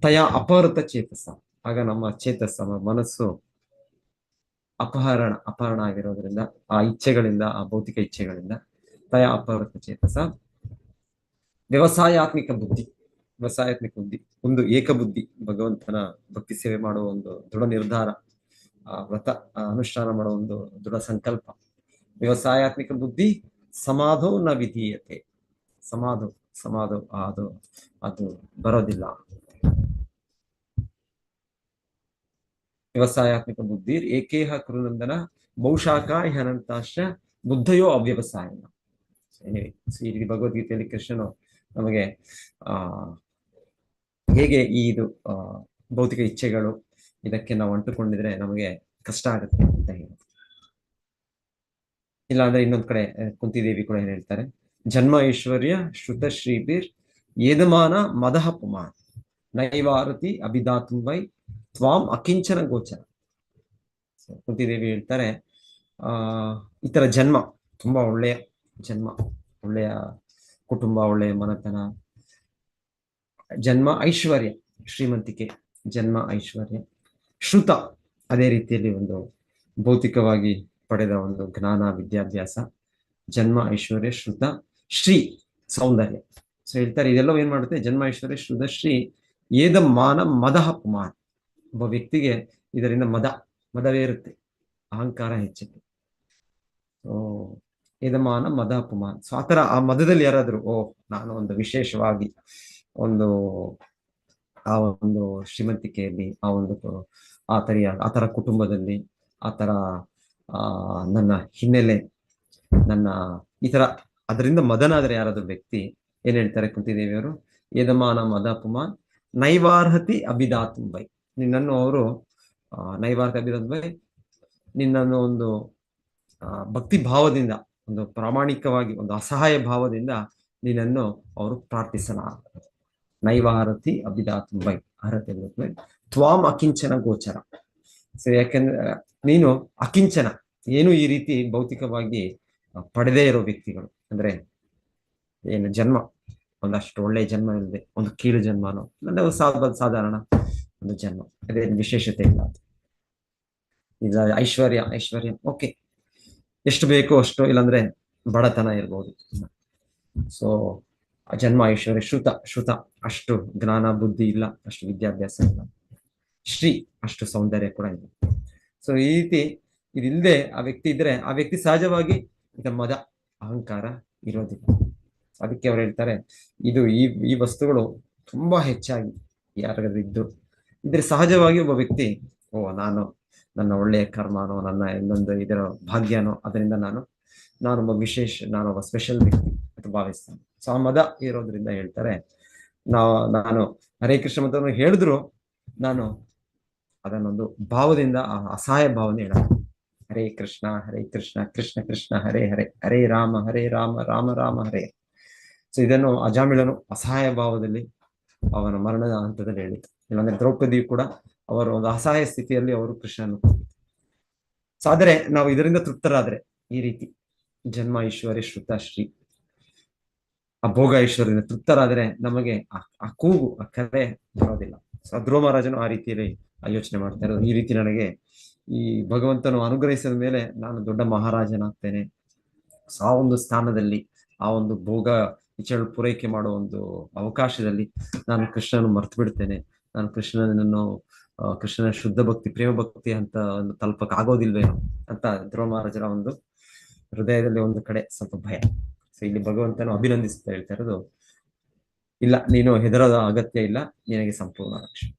ತಯಾ ಅಪಹೃತ ಚೇತಸ, ಆಗ ನಮ್ಮ ಮನಸ್ಸು ಅಪಹರಣ ಆಗಿರೋದ್ರಿಂದ, ಆ ಇಚ್ಛೆಗಳಿಂದ, ಆ ಭೌತಿಕ ಇಚ್ಛೆಗಳಿಂದ. ತಯಾ ಅಪಹೃತ ಚೇತಸ ವ್ಯವಸಾಯಾತ್ಮಿಕ ಬುದ್ಧಿ, ಒಂದು ಏಕಬುದ್ಧಿ, ಭಗವಂತನ ಭಕ್ತಿ ಸೇವೆ ಮಾಡುವ ಒಂದು ದೃಢ ನಿರ್ಧಾರ, ವ್ರತ ಅನುಷ್ಠಾನ ಮಾಡುವ ಒಂದು ದೃಢ ಸಂಕಲ್ಪ. ವ್ಯವಸಾಯಾತ್ಮಿಕ ಬುದ್ಧಿ ಸಮಾಧೋ ನ ವಿಧೀಯತೆ. ಸಮಾಧೋ ಅದು ಬರೋದಿಲ್ಲ. ವ್ಯವಸಾಯಾತ್ಮಿಕ ಬುದ್ಧಿ ಏಕೇಹ ಕುರುನಂದನ ಬಹುಶಾಖ ಹನಂತಾಶ ಬುದ್ಧಯೋ ಅವ್ಯವಸಾಯನ. ಈ ಭಗವದ್ಗೀತೆಯಲ್ಲಿ ಕೃಷ್ಣನು ನಮಗೆ ಹೇಗೆ ಇದು ಭೌತಿಕ ಇಚ್ಛೆಗಳು ಇದಕ್ಕೆ ನಾವು ಅಂಟುಕೊಂಡಿದ್ರೆ ನಮಗೆ ಕಷ್ಟ ಆಗುತ್ತೆ ಅಂತ ಹೇಳಿ. ಇಲ್ಲ ಅಂದ್ರೆ ಇನ್ನೊಂದ್ ಕಡೆ ಕುಂತಿದೇವಿ ಕೂಡ ಏನ್ ಹೇಳ್ತಾರೆ, ಜನ್ಮ ಐಶ್ವರ್ಯ ಶ್ರುತ ಶ್ರೀಬೀರ್ ಏದಮಾನ ಮದಹ ಪುಮಾನ್ ನೈವಾರತಿ ಅಭಿದಾತುಂಬೈ ತ್ವಾಂ ಅಕಿಂಚನ ಗೋಚರ. ಕುಂತಿದೇವಿ ಹೇಳ್ತಾರೆ, ಈ ತರ ಜನ್ಮ, ತುಂಬಾ ಒಳ್ಳೆಯ ಜನ್ಮ, ಒಳ್ಳೆಯ ಕುಟುಂಬ, ಒಳ್ಳೆಯ ಮನತನ, ಜನ್ಮ ಐಶ್ವರ್ಯ, ಶ್ರೀಮಂತಿಕೆ, ಜನ್ಮ ಐಶ್ವರ್ಯ, ಶ್ರುತ, ಅದೇ ರೀತಿಯಲ್ಲಿ ಒಂದು ಭೌತಿಕವಾಗಿ ಪಡೆದ ಒಂದು ಜ್ಞಾನ ವಿದ್ಯಾಭ್ಯಾಸ, ಜನ್ಮ ಐಶ್ವರ್ಯ ಶ್ರುತ, ಶ್ರೀ ಸೌಂದರ್ಯ. ಸೊ ಹೇಳ್ತಾರೆ ಇದೆಲ್ಲವೂ ಏನ್ ಮಾಡುತ್ತೆ, ಜನ್ಮ ಐಶ್ವರ್ಯ ಶ್ರುತ ಶ್ರೀ ಏದ ಮಾನ ಮದಹ ಪುಮಾನ್. ಒಬ್ಬ ವ್ಯಕ್ತಿಗೆ ಇದರಿಂದ ಮದವೇ ಇರುತ್ತೆ, ಅಹಂಕಾರ ಹೆಚ್ಚುತ್ತೆ. ಸೊ ಏದಮಾನ ಮದ ಪುಮಾನ್. ಸೊ ಆತರ ಆ ಮದದಲ್ಲಿ ಯಾರಾದ್ರು ನಾನು ಒಂದು ವಿಶೇಷವಾಗಿ ಆ ಒಂದು ಶ್ರೀಮಂತಿಕೆಯಲ್ಲಿ, ಆ ತರ ಕುಟುಂಬದಲ್ಲಿ, ಆ ತರ ನನ್ನ ಹಿನ್ನೆಲೆ, ನನ್ನ ಈ ತರ ಅದರಿಂದ ಮದನಾದ್ರೆ ಯಾರಾದ್ರೂ ವ್ಯಕ್ತಿ ಏನ್ ಹೇಳ್ತಾರೆ ಕುಂತಿದೇವಿಯವರು, ಏದಮಾನ ಮದ ಪುಮಾನ್ ನೈವಾರ್ಹತಿ ಅಭಿದಾತುಂಬೈ. ನಿನ್ನನ್ನು ಅವರು ನೈವಾರ್ಹತಿ ಅಭಿದಾತುಂಬೈ, ನಿನ್ನನ್ನು ಒಂದು ಭಕ್ತಿ ಭಾವದಿಂದ, ಒಂದು ಪ್ರಾಮಾಣಿಕವಾಗಿ, ಒಂದು ಅಸಹಾಯ ಭಾವದಿಂದ ನಿನ್ನನ್ನು ಅವರು ಪ್ರಾರ್ಥಿಸಲಾಗ್ತದೆ. ನೈವಾರತಿ ಅಭಿದಾತುಂಬೈ, ಅರ್ಹತೆ ತ್ವಾಂ ಅಕಿಂಚನ ಗೋಚರ. ಸೊ ಯಾಕೆಂದ್ರೆ ನೀನು ಅಕಿಂಚನ, ಏನು ಈ ರೀತಿ ಭೌತಿಕವಾಗಿ ಪಡೆದೇ ಇರೋ ವ್ಯಕ್ತಿಗಳು, ಅಂದ್ರೆ ಏನು ಜನ್ಮ, ಒಂದಷ್ಟು ಒಳ್ಳೆಯ ಜನ್ಮ ಇಲ್ಲದೆ ಒಂದು ಕೀಳು ಜನ್ಮನೋ, ಅಂದ್ರೆ ಸಾಧಾರಣ ಒಂದು ಜನ್ಮ, ಅದೇ ವಿಶೇಷತೆ ಇಲ್ಲ. ಈಗ ಐಶ್ವರ್ಯ ಓಕೆ, ಎಷ್ಟು ಬೇಕೋ ಅಷ್ಟು, ಇಲ್ಲಾಂದ್ರೆ ಬಡತನ ಇರ್ಬೋದು. ಸೊ ಜನ್ಮ ಐಶ್ವರ್ಯ ಶ್ರುತ, ಅಷ್ಟು ಜ್ಞಾನ ಬುದ್ಧಿ ಇಲ್ಲ, ಅಷ್ಟು ವಿದ್ಯಾಭ್ಯಾಸ ಇಲ್ಲ. ಶ್ರೀ, ಅಷ್ಟು ಸೌಂದರ್ಯ ಕೂಡ ಇದೆ. ಸೊ ಈ ರೀತಿ ಇದಿಲ್ಲದೆ ಆ ವ್ಯಕ್ತಿ ಇದ್ರೆ ಆ ವ್ಯಕ್ತಿ ಸಹಜವಾಗಿ ಮದ ಅಹಂಕಾರ ಇರೋದಿಲ್ಲ. ಅದಕ್ಕೆ ಅವ್ರು ಹೇಳ್ತಾರೆ, ಇದು ಈ ವಸ್ತುಗಳು ತುಂಬಾ ಹೆಚ್ಚಾಗಿ ಯಾರಿಗಾದ್ರೂ ಇದ್ರೆ ಸಹಜವಾಗಿ ಒಬ್ಬ ವ್ಯಕ್ತಿ ನಾನು ನನ್ನ ಒಳ್ಳೆಯ ಕರ್ಮನೋ ನನ್ನ ಇನ್ನೊಂದು ಇದರ ಭಾಗ್ಯನೋ ಅದರಿಂದ ನಾನೊಬ್ಬ ವಿಶೇಷ, ನಾನೊಬ್ಬ ಸ್ಪೆಷಲ್ ವ್ಯಕ್ತಿ ಅಂತ ಭಾವಿಸ್ತಾನೆ. ಸೊ ಆ ಮದ ಇರೋದ್ರಿಂದ ಹೇಳ್ತಾರೆ, ನಾನು ಹರೇ ಕೃಷ್ಣ ಮತವನ್ನು ಹೇಳಿದ್ರು ನಾನು ಅದನ್ನೊಂದು ಭಾವದಿಂದ ಅಸಹಾಯ ಭಾವನೆ ಹೇಳ, ಹರೇ ಕೃಷ್ಣ ಕೃಷ್ಣ ಕೃಷ್ಣ ಹರೇ ಹರೇ, ಹರೇ ರಾಮ ರಾಮ ರಾಮ ಹರೇ. ಸೊ ಇದನ್ನು ಅಜಾಮಿಳನು ಅಸಹಾಯ ಭಾವದಲ್ಲಿ ಅವನ ಮರಣದ ಹಂತದಲ್ಲಿ ಹೇಳಿತು. ಇಲ್ಲಾಂದ್ರೆ ದ್ರೌಪದಿ ಕೂಡ ಅವರ ಒಂದು ಅಸಹಾಯ ಸ್ಥಿತಿಯಲ್ಲಿ ಅವರು ಕೃಷ್ಣನ. ಸೊ ಆದರೆ ನಾವು ಇದರಿಂದ ತೃಪ್ತರಾದ್ರೆ, ಈ ರೀತಿ ಜನ್ಮ ಐಶ್ವರ್ಯ ಶ್ರುತ ಶ್ರೀ ಆ ಭೋಗ ಐಶ್ವರ್ಯದಿಂದ ತೃಪ್ತರಾದ್ರೆ ನಮಗೆ ಆ ಕೂಗು ಆ ಕರೆ ಬರೋದಿಲ್ಲ. ಸೊ ಧ್ರುವ ಮಹಾರಾಜನು ಆ ರೀತಿಯಲ್ಲಿ ಯೋಚನೆ ಮಾಡ್ತಾ ಇರೋದು, ಈ ರೀತಿ ನನಗೆ ಈ ಭಗವಂತನು ಅನುಗ್ರಹಿಸಿದ ಮೇಲೆ ನಾನು ದೊಡ್ಡ ಮಹಾರಾಜನಾಗ್ತೇನೆ. ಸೊ ಆ ಒಂದು ಸ್ಥಾನದಲ್ಲಿ ಆ ಒಂದು ಭೋಗ ಇಚ್ಛೆಗಳು ಪೂರೈಕೆ ಮಾಡೋ ಒಂದು ಅವಕಾಶದಲ್ಲಿ ನಾನು ಕೃಷ್ಣನ ಮರ್ತು ಬಿಡ್ತೇನೆ. ನಾನು ಕೃಷ್ಣನ ಶುದ್ಧ ಭಕ್ತಿ ಪ್ರೇಮ ಭಕ್ತಿ ಅಂತ ಒಂದು ತಲುಪಕ್ಕೆ ಆಗೋದಿಲ್ವೇನೋ ಅಂತ ಧ್ರುವ ಮಹಾರಾಜರ ಒಂದು ಹೃದಯದಲ್ಲಿ ಒಂದು ಕಡೆ ಸ್ವಲ್ಪ ಭಯ. ಸೊ ಇಲ್ಲಿ ಭಗವಂತನು ಅಭಿನಂದಿಸ್ತಾ ಹೇಳ್ತಾ ಇರೋದು, ಇಲ್ಲ ನೀನು ಹೆದರೋದ ಅಗತ್ಯ ಇಲ್ಲ, ನಿನಗೆ ಸಂಪೂರ್ಣ ರಕ್ಷಣೆ.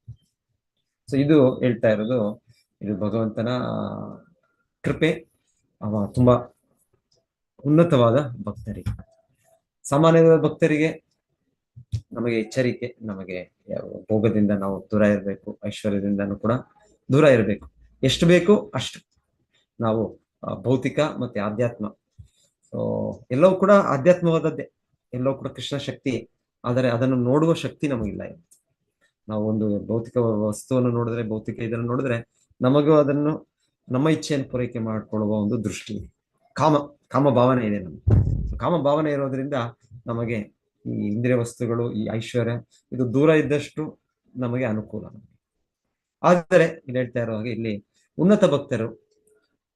ಸೊ ಇದು ಹೇಳ್ತಾ ಇರೋದು, ಇದು ಭಗವಂತನ ಕೃಪೆ. ಅವ ತುಂಬಾ ಉನ್ನತವಾದ ಭಕ್ತರಿಗೆ. ಸಾಮಾನ್ಯವಾದ ಭಕ್ತರಿಗೆ ನಮಗೆ ಎಚ್ಚರಿಕೆ, ನಮಗೆ ಭೋಗದಿಂದ ನಾವು ದೂರ ಇರಬೇಕು, ಐಶ್ವರ್ಯದಿಂದನೂ ಕೂಡ ದೂರ ಇರಬೇಕು. ಎಷ್ಟು ಬೇಕು ಅಷ್ಟು ನಾವು ಭೌತಿಕ ಮತ್ತೆ ಆಧ್ಯಾತ್ಮ, ಸೊ ಎಲ್ಲವೂ ಕೂಡ ಆಧ್ಯಾತ್ಮವಾದದ್ದೇ, ಎಲ್ಲವೂ ಕೂಡ ಕೃಷ್ಣ ಶಕ್ತಿ. ಆದರೆ ಅದನ್ನು ನೋಡುವ ಶಕ್ತಿ ನಮಗಿಲ್ಲ. ನಾವು ಒಂದು ಭೌತಿಕ ವಸ್ತುವನ್ನು ನೋಡಿದ್ರೆ, ಭೌತಿಕ ಇದನ್ನು ನೋಡಿದ್ರೆ ನಮಗೂ ಅದನ್ನು ನಮ್ಮ ಇಚ್ಛೆಯನ್ನು ಪೂರೈಕೆ ಮಾಡಿಕೊಳ್ಳುವ ಒಂದು ದೃಷ್ಟಿ, ಕಾಮ ಭಾವನೆ ಇದೆ ನಮಗೆ. ಕಾಮ ಭಾವನೆ ಇರೋದ್ರಿಂದ ನಮಗೆ ಈ ಇಂದ್ರಿಯ ವಸ್ತುಗಳು, ಈ ಐಶ್ವರ್ಯ ಇದು ದೂರ ಇದ್ದಷ್ಟು ನಮಗೆ ಅನುಕೂಲ. ಆದರೆ ಇಲ್ಲಿ ಹೇಳ್ತಾ ಇರೋ ಹಾಗೆ, ಇಲ್ಲಿ ಉನ್ನತ ಭಕ್ತರು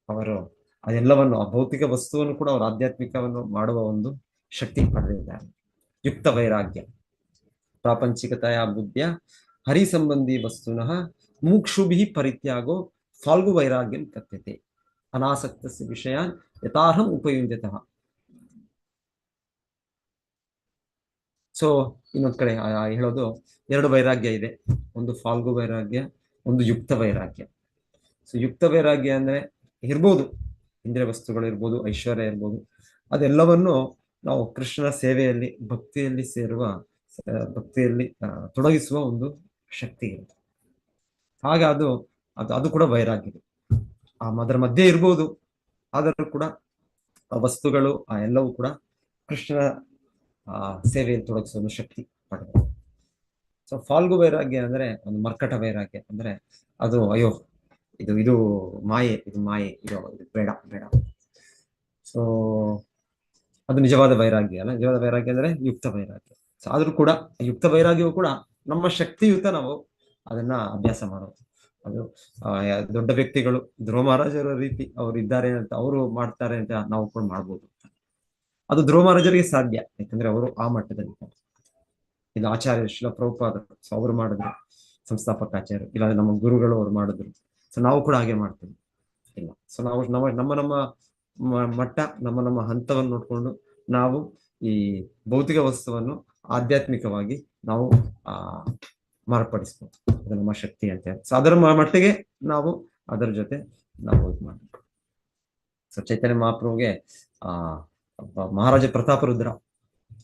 ಅವರು ಅದೆಲ್ಲವನ್ನು, ಆ ಭೌತಿಕ ವಸ್ತುವನ್ನು ಕೂಡ ಅವರು ಆಧ್ಯಾತ್ಮಿಕವನ್ನು ಮಾಡುವ ಒಂದು ಶಕ್ತಿ ಪಡೆದಿದ್ದಾರೆ. ಯುಕ್ತ ವೈರಾಗ್ಯ ಪ್ರಾಪಂಚಿಕತೆಯ ಬುದ್ಧಿಯ ಹರಿ ಸಂಬಂಧಿ ವಸ್ತುನಃ ಮುಕ್ಷುಭಿ ಪರಿತ್ಯಾಗೋ ಫಾಲ್ಗು ವೈರಾಗ್ಯಂ ಕಥ್ಯತೆ ಅನಾಸಕ್ತ ವಿಷಯಾನ್ ಯಥಾರ್ಹಂ ಉಪಯುಜ್ಯತಃ. ಸೊ ಇನ್ನೊಂದ್ ಕಡೆ ಹೇಳೋದು, ಎರಡು ವೈರಾಗ್ಯ ಇದೆ, ಒಂದು ಫಾಲ್ಗು ವೈರಾಗ್ಯ, ಒಂದು ಯುಕ್ತ ವೈರಾಗ್ಯ. ಸೊ ಯುಕ್ತ ವೈರಾಗ್ಯ ಅಂದ್ರೆ ಇರ್ಬೋದು, ಇಂದ್ರಿಯ ವಸ್ತುಗಳು ಇರ್ಬೋದು, ಐಶ್ವರ್ಯ ಇರ್ಬೋದು, ಅದೆಲ್ಲವನ್ನು ನಾವು ಕೃಷ್ಣನ ಸೇವೆಯಲ್ಲಿ ಭಕ್ತಿಯಲ್ಲಿ ತೊಡಗಿಸುವ ಒಂದು ಶಕ್ತಿ ಇರುತ್ತೆ. ಹಾಗೆ ಅದು ಕೂಡ ವೈರಾಗ್ಯ. ಅದರ ಮಧ್ಯೆ ಇರ್ಬೋದು, ಆದರೂ ಕೂಡ ಆ ವಸ್ತುಗಳು ಆ ಎಲ್ಲವೂ ಕೂಡ ಕೃಷ್ಣನ ಸೇವೆಯಲ್ಲಿ ತೊಡಗಿಸುವ ಒಂದು ಶಕ್ತಿ ಪಡೆದ. ಸೊ ಫಾಲ್ಗು ವೈರಾಗ್ಯ ಅಂದ್ರೆ ಒಂದು ಮರ್ಕಟ ವೈರಾಗ್ಯ, ಅಂದ್ರೆ ಅದು ಅಯ್ಯೋ ಇದು ಮಾಯೆ, ಇದು ಬೇಡ. ಸೊ ಅದು ನಿಜವಾದ ವೈರಾಗ್ಯ ಅಲ್ಲ. ನಿಜವಾದ ವೈರಾಗ್ಯ ಅಂದ್ರೆ ಯುಕ್ತ ವೈರಾಗ್ಯ. ಸೊ ಆದ್ರೂ ಕೂಡ ಯುಕ್ತ ವೈರಾಗ್ಯವು ಕೂಡ ನಮ್ಮ ಶಕ್ತಿಯುತ ನಾವು ಅದನ್ನ ಅಭ್ಯಾಸ ಮಾಡೋದು. ಅದು ದೊಡ್ಡ ವ್ಯಕ್ತಿಗಳು, ಧ್ರುವ ಮಹಾರಾಜರ ರೀತಿ ಅವರು ಇದ್ದಾರೆ ಅಂತ, ಅವರು ಮಾಡ್ತಾರೆ ಅಂತ ನಾವು ಕೂಡ ಮಾಡ್ಬೋದು. ಅದು ಧ್ರುವ ಮಹಾರಾಜರಿಗೆ ಸಾಧ್ಯ, ಯಾಕಂದ್ರೆ ಅವರು ಆ ಮಟ್ಟದಲ್ಲಿ. ಇದು ಆಚಾರ್ಯ ಶ್ರೀಲ ಪ್ರಭುಪಾದರು, ಸೊ ಅವರು ಮಾಡಿದ್ರು, ಸಂಸ್ಥಾಪಕ ಆಚಾರ್ಯರು, ಇಲ್ಲಾಂದ್ರೆ ನಮ್ಮ ಗುರುಗಳು ಅವ್ರು ಮಾಡಿದ್ರು. ಸೊ ನಾವು ಕೂಡ ಹಾಗೆ ಮಾಡ್ತೀವಿ ಇಲ್ಲ. ಸೊ ನಾವು ನಮ್ಮ ಮಟ್ಟ, ನಮ್ಮ ಹಂತವನ್ನು ನೋಡ್ಕೊಂಡು ನಾವು ಈ ಭೌತಿಕ ವಸ್ತುವನ್ನು ಆಧ್ಯಾತ್ಮಿಕವಾಗಿ ನಾವು ಮಾರ್ಪಡಿಸ್ಬೋದು. ಅದು ನಮ್ಮ ಶಕ್ತಿ ಅಂತ ಹೇಳಿ. ಸೊ ಅದರ ಮಟ್ಟಿಗೆ ನಾವು ಅದರ ಜೊತೆ ನಾವು ಇದು ಮಾಡಬೇಕು. ಸೊ ಚೈತನ್ಯ ಮಹಾಪ್ರಭುಗೆ ಮಹಾರಾಜ ಪ್ರತಾಪರುದ್ರ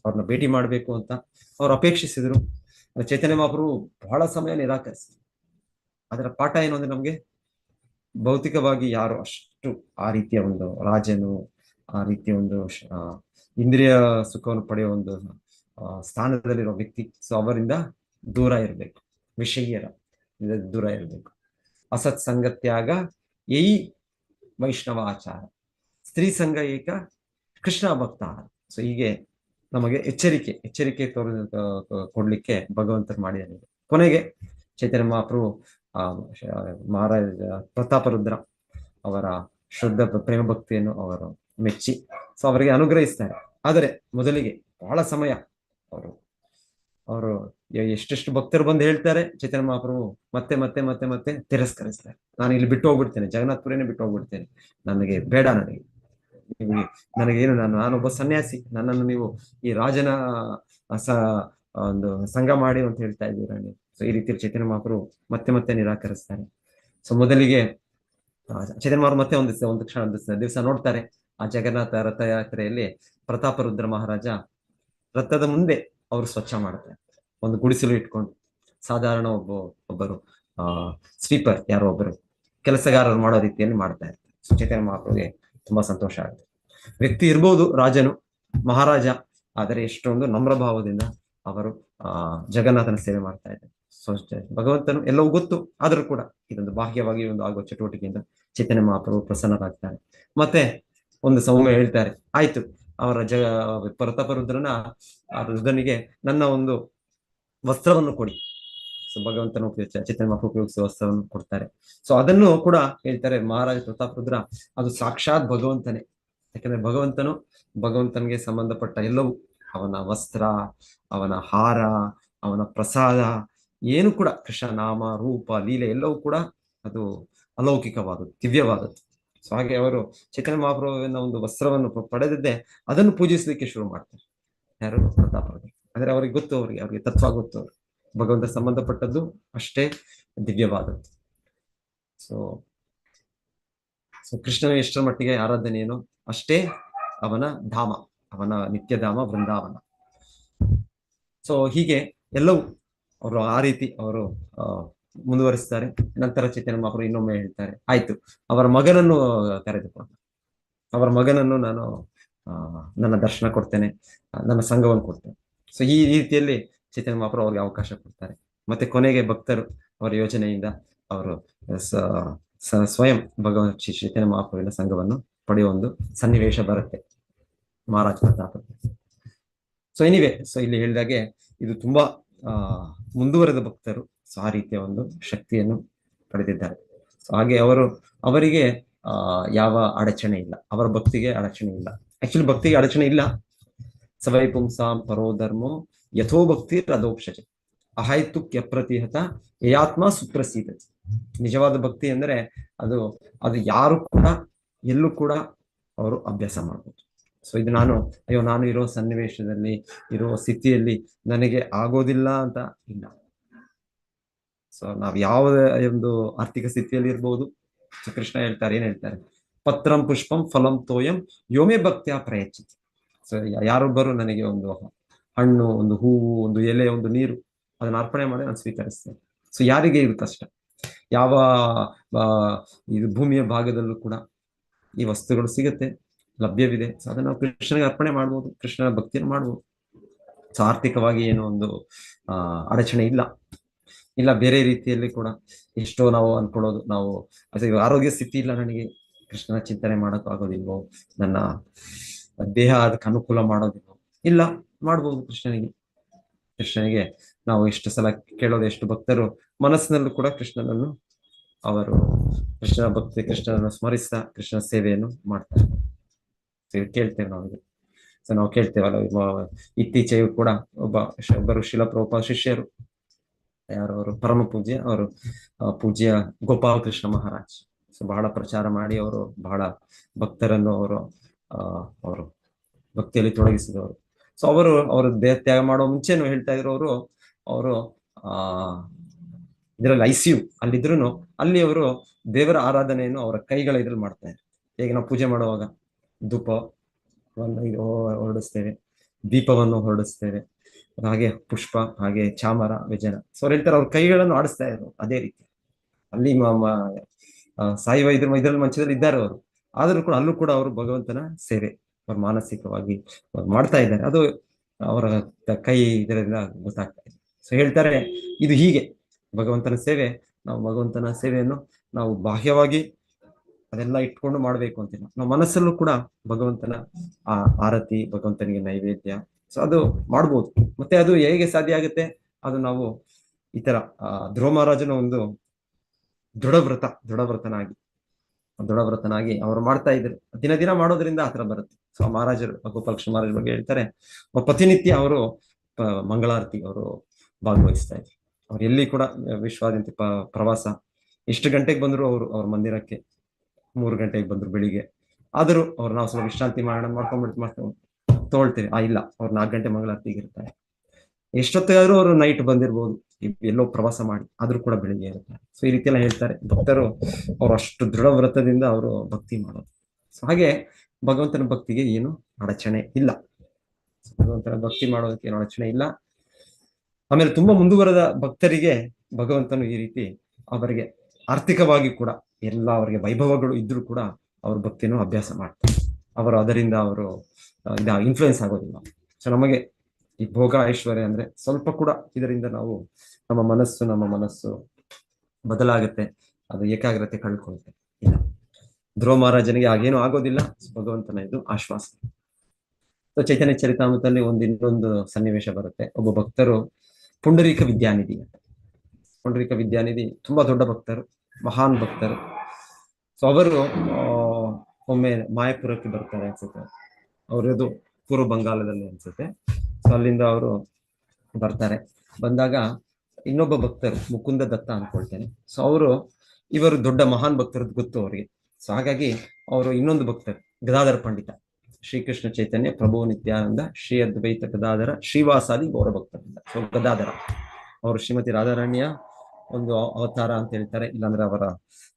ಅವ್ರನ್ನ ಭೇಟಿ ಮಾಡ್ಬೇಕು ಅಂತ ಅವ್ರು ಅಪೇಕ್ಷಿಸಿದ್ರು. ಚೈತನ್ಯ ಮಹಾಪ್ರಭು ಬಹಳ ಸಮಯ ನಿರಾಕರಿಸಿದ್ರು. ಅದರ ಪಾಠ ಏನು ಅಂದ್ರೆ, ನಮ್ಗೆ ಭೌತಿಕವಾಗಿ ಯಾರು ಅಷ್ಟು ಆ ರೀತಿಯ ಒಂದು ರಾಜನು, ಆ ರೀತಿಯ ಒಂದು ಇಂದ್ರಿಯ ಸುಖವನ್ನು ಪಡೆಯುವ ಒಂದು ಸ್ಥಾನದಲ್ಲಿರೋ ವ್ಯಕ್ತಿ, ಸೊ ಅವರಿಂದ ದೂರ ಇರಬೇಕು, ವಿಷಯರ ದೂರ ಇರಬೇಕು. ಅಸತ್ ಸಂಗತ್ಯಾಗ ಯೈ ವೈಷ್ಣವ ಆಚಾರ, ಸ್ತ್ರೀ ಸಂಘ ಏಕ ಕೃಷ್ಣ ಭಕ್ತ. ಸೊ ಹೀಗೆ ನಮಗೆ ಎಚ್ಚರಿಕೆ ಕೊಡ್ಲಿಕ್ಕೆ ಭಗವಂತರು ಮಾಡಿದ್ದಾರೆ. ಕೊನೆಗೆ ಚೈತನ್ಯ ಮಹಾಪ್ರಭು ಮಹಾರಾಜ ಪ್ರತಾಪರುದ್ರ ಅವರ ಶುದ್ಧ ಪ್ರೇಮ ಭಕ್ತಿಯನ್ನು ಅವರು ಮೆಚ್ಚಿ ಸೊ ಅವರಿಗೆ ಅನುಗ್ರಹಿಸ್ತಾರೆ. ಆದರೆ ಮೊದಲಿಗೆ ಬಹಳ ಸಮಯ ಅವರು ಎಷ್ಟೆಷ್ಟು ಭಕ್ತರು ಬಂದು ಹೇಳ್ತಾರೆ, ಚೈತನ್ಯ ಮಹಾಪ್ರಭು ಮತ್ತೆ ಮತ್ತೆ ಮತ್ತೆ ಮತ್ತೆ ತಿರಸ್ಕರಿಸ್ತಾರೆ. ನಾನು ಇಲ್ಲಿ ಬಿಟ್ಟು ಹೋಗ್ಬಿಡ್ತೇನೆ, ಜಗನ್ನಾಥಪುರಿನೇ ಬಿಟ್ಟು ಹೋಗ್ಬಿಡ್ತೇನೆ, ನನಗೆ ಬೇಡ, ನನಗೇನು, ನಾನೊಬ್ಬ ಸನ್ಯಾಸಿ, ನನ್ನನ್ನು ನೀವು ಈ ರಾಜನ ಒಂದು ಸಂಘ ಮಾಡಿ ಅಂತ ಹೇಳ್ತಾ ಇದ್ದೀರಾ ನೀವು. ಸೊ ಈ ರೀತಿ ಚೈತನ್ಯ ಮಹಾಪ್ರಭು ಮತ್ತೆ ಮತ್ತೆ ನಿರಾಕರಿಸ್ತಾರೆ. ಸೊ ಮೊದಲಿಗೆ ಚೈತನ್ಯ ಮಹಾಪ್ರಭು ಮತ್ತೆ ಒಂದು ಕ್ಷಣ ದಿವಸ ನೋಡ್ತಾರೆ, ಆ ಜಗನ್ನಾಥ ರಥಯಾತ್ರೆಯಲ್ಲಿ ಪ್ರತಾಪರುದ್ರ ಮಹಾರಾಜ ರಥದ ಮುಂದೆ ಅವರು ಸ್ವಚ್ಛ ಮಾಡ್ತಾರೆ, ಒಂದು ಗುಡಿಸಲು ಇಟ್ಕೊಂಡು. ಸಾಧಾರಣ ಒಬ್ಬರು ಸ್ವೀಪರ್, ಯಾರೋ ಒಬ್ಬರು ಕೆಲಸಗಾರರು ಮಾಡೋ ರೀತಿಯಲ್ಲಿ ಮಾಡ್ತಾ ಇರ್ತಾರೆ. ಸೊ ಚೈತನ್ಯ ಮಹಾಪ್ರಭುಗೆ ತುಂಬಾ ಸಂತೋಷ ಆಗುತ್ತೆ. ವ್ಯಕ್ತಿ ಇರ್ಬೋದು ರಾಜನು, ಮಹಾರಾಜ, ಆದರೆ ಎಷ್ಟೊಂದು ನಮ್ರ ಭಾವದಿಂದ ಅವರು ಜಗನ್ನಾಥನ ಸೇವೆ ಮಾಡ್ತಾ ಇದ್ದಾರೆ. ಸೊ ಭಗವಂತನು ಎಲ್ಲವೂ ಗೊತ್ತು, ಆದರೂ ಕೂಡ ಇದೊಂದು ಬಾಹ್ಯವಾಗಿ ಒಂದು ಆಗುವ ಚಟುವಟಿಕೆಯಿಂದ ಚೈತನ್ಯ ಮಹಾಪ್ರಭು ಪ್ರಸನ್ನರಾಗ್ತಾರೆ. ಮತ್ತೆ ಒಂದು ಸೌಮ್ಯ ಹೇಳ್ತಾರೆ, ಆಯ್ತು, ಅವರ ಪ್ರತಾಪರುದ್ರನ ರುದ್ರನಿಗೆ ನನ್ನ ಒಂದು ವಸ್ತ್ರವನ್ನು ಕೊಡಿ. ಸೊ ಭಗವಂತನ ಚೈತನ್ಯ ಮಹಾಪ್ರಭು ಉಪಯೋಗಿಸುವ ವಸ್ತ್ರವನ್ನು ಕೊಡ್ತಾರೆ. ಸೊ ಅದನ್ನು ಕೂಡ ಹೇಳ್ತಾರೆ ಮಹಾರಾಜ ಪ್ರತಾಪರುದ್ರ, ಅದು ಸಾಕ್ಷಾತ್ ಭಗವಂತನೇ. ಯಾಕಂದ್ರೆ ಭಗವಂತನಿಗೆ ಸಂಬಂಧಪಟ್ಟ ಎಲ್ಲವೂ, ಅವನ ವಸ್ತ್ರ, ಅವನ ಹಾರ, ಅವನ ಪ್ರಸಾದ, ಏನು ಕೂಡ ಕೃಷ್ಣ ನಾಮ, ರೂಪ, ಲೀಲೆ ಎಲ್ಲವೂ ಕೂಡ ಅದು ಅಲೌಕಿಕವಾದದ್ದು, ದಿವ್ಯವಾದದ್ದು. ಸೊ ಹಾಗೆ ಅವರು ಚೈತನ್ಯ ಮಹಾಪ್ರಭುವಿನ ಒಂದು ವಸ್ತ್ರವನ್ನು ಪಡೆದಿದ್ದೆ ಅದನ್ನು ಪೂಜಿಸಲಿಕ್ಕೆ ಶುರು ಮಾಡ್ತಾರೆ. ಯಾರು? ಪ್ರತಾಪರುದ್ರ. ಅಂದ್ರೆ ಅವ್ರಿಗೆ ಗೊತ್ತು, ಅವ್ರಿಗೆ ತತ್ವ ಗೊತ್ತು, ಅವ್ರು ಭಗವಂತ ಸಂಬಂಧಪಟ್ಟದ್ದು ಅಷ್ಟೇ ದಿವ್ಯವಾದದ್ದು. ಸೊ ಕೃಷ್ಣನ ಎಷ್ಟರ ಮಟ್ಟಿಗೆ ಆರಾಧನೆಯೇನು ಅಷ್ಟೇ ಅವನ ಧಾಮ, ಅವನ ನಿತ್ಯಧಾಮ ವೃಂದಾವನ. ಸೊ ಹೀಗೆ ಎಲ್ಲವೂ ಅವರು ಆ ರೀತಿ ಅವರು ಮುಂದುವರಿಸ್ತಾರೆ. ನಂತರ ಚೈತನ್ಯ ಮಹಾಪ್ರಭು ಇನ್ನೊಮ್ಮೆ ಹೇಳ್ತಾರೆ, ಆಯ್ತು, ಅವರ ಮಗನನ್ನು ಕರೆದುಕೊಂಡು, ಅವರ ಮಗನನ್ನು ನಾನು ನನ್ನ ದರ್ಶನ ಕೊಡ್ತೇನೆ, ನನ್ನ ಸಂಘವನ್ನು ಕೊಡ್ತೇನೆ. ಸೊ ಈ ರೀತಿಯಲ್ಲಿ ಚೈತನ್ಯ ಮಹಾಪ್ರಭು ಅವ್ರಿಗೆ ಅವಕಾಶ ಕೊಡ್ತಾರೆ. ಮತ್ತೆ ಕೊನೆಗೆ ಭಕ್ತರು ಅವರ ಯೋಜನೆಯಿಂದ ಅವರು ಸ್ವಯಂ ಭಗವಂತ ಶ್ರೀ ಚೈತನ್ಯ ಮಹಾಪ್ರಭುವಿನ ಸಂಘವನ್ನು ಪಡೆಯುವ ಒಂದು ಸನ್ನಿವೇಶ ಬರುತ್ತೆ ಮಹಾರಾಜ ಪ್ರತಾಪ. ಸೊ ಸೊ ಇಲ್ಲಿ ಹೇಳಿದಾಗೆ ಇದು ತುಂಬಾ ಮುಂದುವರೆದ ಭಕ್ತರು. ಸೊ ಆ ರೀತಿಯ ಒಂದು ಶಕ್ತಿಯನ್ನು ಪಡೆದಿದ್ದಾರೆ. ಸೊ ಹಾಗೆ ಅವರಿಗೆ ಯಾವ ಅಡಚಣೆ ಇಲ್ಲ, ಅವರ ಭಕ್ತಿಗೆ ಅಡಚಣೆ ಇಲ್ಲ. ಆಕ್ಚುಲಿ ಭಕ್ತಿಗೆ ಅಡಚಣೆ ಇಲ್ಲ. ಸವೈ ಪುಂಸಾಂ ಪರೋ ಧರ್ಮೋ ಯಥೋ ಭಕ್ತಿ ರದೋಕ್ಷಜ ಅಹೈತುಕ್ಯ ಪ್ರತಿಹತ ಯಾತ್ಮ ಸುಪ್ರಸೀದತಿ. ನಿಜವಾದ ಭಕ್ತಿ ಅಂದ್ರೆ ಅದು ಯಾರು ಕೂಡ ಎಲ್ಲೂ ಕೂಡ ಅವರು ಅಭ್ಯಾಸ ಮಾಡ್ಬೋದು. ಸೊ ಇದು ನಾನು ಇರೋ ಸನ್ನಿವೇಶದಲ್ಲಿ, ಇರೋ ಸ್ಥಿತಿಯಲ್ಲಿ ನನಗೆ ಆಗೋದಿಲ್ಲ ಅಂತ ಇಲ್ಲ. ಸೊ ನಾವ್ ಯಾವುದೇ ಒಂದು ಆರ್ಥಿಕ ಸ್ಥಿತಿಯಲ್ಲಿ ಇರ್ಬೋದು. ಸೊ ಕೃಷ್ಣ ಏನ್ ಹೇಳ್ತಾರೆ, ಪತ್ರಂ ಪುಷ್ಪಂ ಫಲಂ ತೋಯಂ ಯೋಮೇ ಭಕ್ತಿಯ ಪ್ರಯಚ್ಛತಿ. ಸೊ ಯಾರೊಬ್ಬರು ನನಗೆ ಒಂದು ಹಣ್ಣು, ಒಂದು ಹೂವು, ಒಂದು ಎಲೆ, ಒಂದು ನೀರು ಅದನ್ನ ಅರ್ಪಣೆ ಮಾಡಿ ನಾನು ಸ್ವೀಕರಿಸ್ತೇನೆ. ಸೊ ಯಾರಿಗೆ ಇದು ಕಷ್ಟ? ಯಾವ ಇದು ಭೂಮಿಯ ಭಾಗದಲ್ಲೂ ಕೂಡ ಈ ವಸ್ತುಗಳು ಸಿಗುತ್ತೆ, ಲಭ್ಯವಿದೆ. ಸೊ ಅದನ್ನ ನಾವು ಕೃಷ್ಣನಿಗೆ ಅರ್ಪಣೆ ಮಾಡ್ಬೋದು, ಕೃಷ್ಣನ ಭಕ್ತಿಯನ್ನು ಮಾಡ್ಬೋದು. ಸೊ ಆರ್ಥಿಕವಾಗಿ ಏನೋ ಒಂದು ಅಡಚಣೆ ಇಲ್ಲ. ಬೇರೆ ರೀತಿಯಲ್ಲಿ ಕೂಡ ಎಷ್ಟೋ ನಾವು ಅನ್ಕೊಳ್ಳೋದು, ನಾವು ಆರೋಗ್ಯ ಸ್ಥಿತಿ ಇಲ್ಲ, ನನಗೆ ಕೃಷ್ಣನ ಚಿಂತನೆ ಮಾಡೋಕೆ ಆಗೋದಿಲ್ವೋ, ನನ್ನ ದೇಹ ಅದಕ್ಕೆ ಅನುಕೂಲ ಮಾಡೋದಿಲ್ವೋ, ಇಲ್ಲ, ಮಾಡ್ಬೋದು. ಕೃಷ್ಣನಿಗೆ ನಾವು ಎಷ್ಟು ಸಲ ಕೇಳೋದು, ಎಷ್ಟು ಭಕ್ತರು ಮನಸ್ಸಿನಲ್ಲೂ ಕೂಡ ಕೃಷ್ಣನನ್ನು ಕೃಷ್ಣನನ್ನು ಸ್ಮರಿಸ್ತಾ ಕೃಷ್ಣನ ಸೇವೆಯನ್ನು ಮಾಡ್ತಾರೆ. ಕೇಳ್ತೇವೆ ನಾವು. ಸೊ ನಾವು ಕೇಳ್ತೇವಲ್ಲ, ಇತ್ತೀಚೆಗೂ ಕೂಡ ಒಬ್ಬರು ಶಿಲ ಪ್ರಭುಪಾದ ಶಿಷ್ಯರು, ಯಾರವರು ಪರಮ ಪೂಜ್ಯ, ಅವರು ಪೂಜ್ಯ ಗೋಪಾಲ ಕೃಷ್ಣ ಮಹಾರಾಜ್. ಸೊ ಬಹಳ ಪ್ರಚಾರ ಮಾಡಿ ಅವರು ಬಹಳ ಭಕ್ತರನ್ನು ಅವರು ಭಕ್ತಿಯಲ್ಲಿ ತೊಡಗಿಸಿದವರು. ಸೊ ಅವರು ದೇಹ ತ್ಯಾಗ ಮಾಡೋ ಮುಂಚೆನೂ ಹೇಳ್ತಾ ಇದ್ರು, ಅವರು ಇದರಲ್ಲಿ ICU ಅಲ್ಲಿದ್ರು ಅಲ್ಲಿ ಅವರು ದೇವರ ಆರಾಧನೆಯನ್ನು ಅವರ ಕೈಗಳ ಇದ್ರಲ್ಲಿ ಮಾಡ್ತಾ ಇದ್ರು. ಹೇಗೆ ನಾವು ಪೂಜೆ ಮಾಡುವಾಗ ಧೂಪವನ್ನು ಹೊರಡಿಸ್ತೇವೆ, ದೀಪವನ್ನು ಹೊರಡಿಸ್ತೇವೆ, ಹಾಗೆ ಪುಷ್ಪ, ಹಾಗೆ ಚಾಮರ, ವ್ಯಜನ. ಸೊ ಅವ್ರು ಹೇಳ್ತಾರೆ, ಅವ್ರ ಕೈಗಳನ್ನು ಆಡಿಸ್ತಾ ಇದ್ರು. ಅದೇ ರೀತಿ ಅಲ್ಲಿ ಸಾಯುವ ಇದ್ರಲ್ಲಿ ಮಂಚದಲ್ಲಿ ಇದ್ದಾರೆ ಅವರು, ಆದರೂ ಕೂಡ ಅಲ್ಲೂ ಕೂಡ ಅವರು ಭಗವಂತನ ಸೇವೆ ಅವ್ರು ಮಾನಸಿಕವಾಗಿ ಮಾಡ್ತಾ ಇದ್ದಾರೆ. ಅದು ಅವರ ಕೈ ಇದರಿಂದ ಗೊತ್ತಾಗ್ತಾ ಇದೆ. ಸೊ ಹೇಳ್ತಾರೆ, ಇದು ಹೀಗೆ ಭಗವಂತನ ಸೇವೆ. ನಾವು ಭಗವಂತನ ಸೇವೆಯನ್ನು ನಾವು ಬಾಹ್ಯವಾಗಿ ಅದೆಲ್ಲ ಇಟ್ಕೊಂಡು ಮಾಡ್ಬೇಕು ಅಂತಿಲ್ಲ. ನಾವು ಮನಸ್ಸಲ್ಲೂ ಕೂಡ ಭಗವಂತನ ಆರತಿ, ಭಗವಂತನಿಗೆ ನೈವೇದ್ಯ, ಸೊ ಅದು ಮಾಡ್ಬೋದು. ಮತ್ತೆ ಅದು ಹೇಗೆ ಸಾಧ್ಯ ಆಗುತ್ತೆ? ಅದು ನಾವು ಈ ತರ ಧ್ರುವ ಮಹಾರಾಜನ ಒಂದು ದೃಢವ್ರತನಾಗಿ ಅವರು ಮಾಡ್ತಾ ಇದ್ರು. ದಿನ ಮಾಡೋದ್ರಿಂದ ಆತರ ಬರುತ್ತೆ. ಸೊ ಮಹಾರಾಜರು ಗೋಪಾಲಕೃಷ್ಣ ಮಹಾರಾಜ್ ಬಗ್ಗೆ ಹೇಳ್ತಾರೆ, ಪ್ರತಿನಿತ್ಯ ಅವರು ಮಂಗಳಾರತಿ ಅವರು ಭಾಗವಹಿಸ್ತಾ ಇದ್ರು. ಅವ್ರು ಎಲ್ಲಿ ಕೂಡ ವಿಶ್ವಾದ್ಯಂತ ಪ್ರವಾಸ, ಎಷ್ಟು ಗಂಟೆಗೆ ಬಂದ್ರು ಅವ್ರ ಮಂದಿರಕ್ಕೆ 3 ಗಂಟೆಗೆ ಬಂದ್ರು ಬೆಳಿಗ್ಗೆ. ಆದರೂ ನಾವು ಸ್ವಲ್ಪ ವಿಶ್ರಾಂತಿ ಮಾಡ್ಕೊಂಡು ತಗೊಳ್ತೇವೆ. ಇಲ್ಲ, ಅವ್ರು 4 ಗಂಟೆ ಮಂಗಳಾರತಿಗೆ ಇರ್ತಾರೆ. ಎಷ್ಟೊತ್ತಾದ್ರೂ ಅವರು ನೈಟ್ ಬಂದಿರ್ಬೋದು, ಎಲ್ಲೋ ಪ್ರವಾಸ ಮಾಡಿ, ಆದ್ರೂ ಕೂಡ ಬೆಳಿಗ್ಗೆ ಇರ್ತಾರೆ. ಸೊ ಈ ರೀತಿ ಎಲ್ಲ ಹೇಳ್ತಾರೆ. ಭಕ್ತರು ಅವ್ರು ಅಷ್ಟು ದೃಢ ವ್ರತದಿಂದ ಅವರು ಭಕ್ತಿ ಮಾಡೋದು. ಸೊ ಹಾಗೆ ಭಗವಂತನ ಭಕ್ತಿಗೆ ಏನು ಅಡಚಣೆ ಇಲ್ಲ. ಭಗವಂತನ ಭಕ್ತಿ ಮಾಡೋದಕ್ಕೆ ಏನು ಅಡಚಣೆ ಇಲ್ಲ. ಆಮೇಲೆ ತುಂಬಾ ಮುಂದುವರೆದ ಭಕ್ತರಿಗೆ ಭಗವಂತನು ಈ ರೀತಿ ಅವರಿಗೆ ಆರ್ಥಿಕವಾಗಿ ಕೂಡ ಎಲ್ಲ ಅವರಿಗೆ ವೈಭವಗಳು ಇದ್ರೂ ಕೂಡ ಅವ್ರ ಭಕ್ತಿಯನ್ನು ಅಭ್ಯಾಸ ಮಾಡ್ತಾರೆ. ಅದರಿಂದ ಅವರು ಇನ್ಫ್ಲುಯೆನ್ಸ್ ಆಗೋದಿಲ್ಲ. ಸೊ ನಮಗೆ ಈ ಭೋಗ ಐಶ್ವರ್ಯ ಅಂದ್ರೆ ಸ್ವಲ್ಪ ಕೂಡ ಇದರಿಂದ ನಮ್ಮ ಮನಸ್ಸು ಬದಲಾಗುತ್ತೆ, ಅದು ಏಕಾಗ್ರತೆ ಕಳ್ಕೊಳ್ಳುತ್ತೆ. ಇಲ್ಲ, ಧ್ರುವ ಮಹಾರಾಜನಿಗೆ ಹಾಗೇನು ಆಗೋದಿಲ್ಲ. ಭಗವಂತನ ಇದು ಆಶ್ವಾಸ. ಸೊ ಚೈತನ್ಯ ಚರಿತಾಮೃತದಲ್ಲಿ ಇನ್ನೊಂದು ಸನ್ನಿವೇಶ ಬರುತ್ತೆ. ಒಬ್ಬ ಭಕ್ತರು ಪುಂಡರೀಕ ವಿದ್ಯಾನಿಧಿ ಅಂತ. ಪುಂಡರೀಕ ವಿದ್ಯಾನಿಧಿ ತುಂಬಾ ದೊಡ್ಡ ಭಕ್ತರು, ಮಹಾನ್ ಭಕ್ತರು. ಸೊ ಅವರು ಒಮ್ಮೆ ಮಾಯಾಪುರಕ್ಕೆ ಬರ್ತಾರೆ ಅನ್ಸುತ್ತೆ. ಅವರದು ಪೂರ್ವ ಬಂಗಾಳದಲ್ಲಿ ಅನ್ಸುತ್ತೆ. ಸೊ ಅಲ್ಲಿಂದ ಅವರು ಬರ್ತಾರೆ. ಬಂದಾಗ ಇನ್ನೊಬ್ಬ ಭಕ್ತರು ಮುಕುಂದ ದತ್ತ ಅನ್ಕೊಳ್ತೇನೆ. ಸೊ ಇವರು ದೊಡ್ಡ ಮಹಾನ್ ಭಕ್ತರದ್ದು ಗೊತ್ತು ಅವರಿಗೆ. ಸೊ ಹಾಗಾಗಿ ಅವರು ಇನ್ನೊಂದು ಭಕ್ತರು ಗದಾಧರ ಪಂಡಿತ, ಶ್ರೀಕೃಷ್ಣ ಚೈತನ್ಯ ಪ್ರಭು ನಿತ್ಯಾನಂದ ಶ್ರೀ ಅದ್ವೈತ ಗದಾಧರ ಶ್ರೀವಾಸಾದಿ ಗೌರ ಭಕ್ತರಿಂದ. ಸೊ ಗದಾಧರ ಅವರು ಶ್ರೀಮತಿ ರಾಧಾರಾಣಿಯ ಒಂದು ಅವತಾರ ಅಂತ ಹೇಳ್ತಾರೆ, ಇಲ್ಲಾಂದ್ರೆ ಅವರ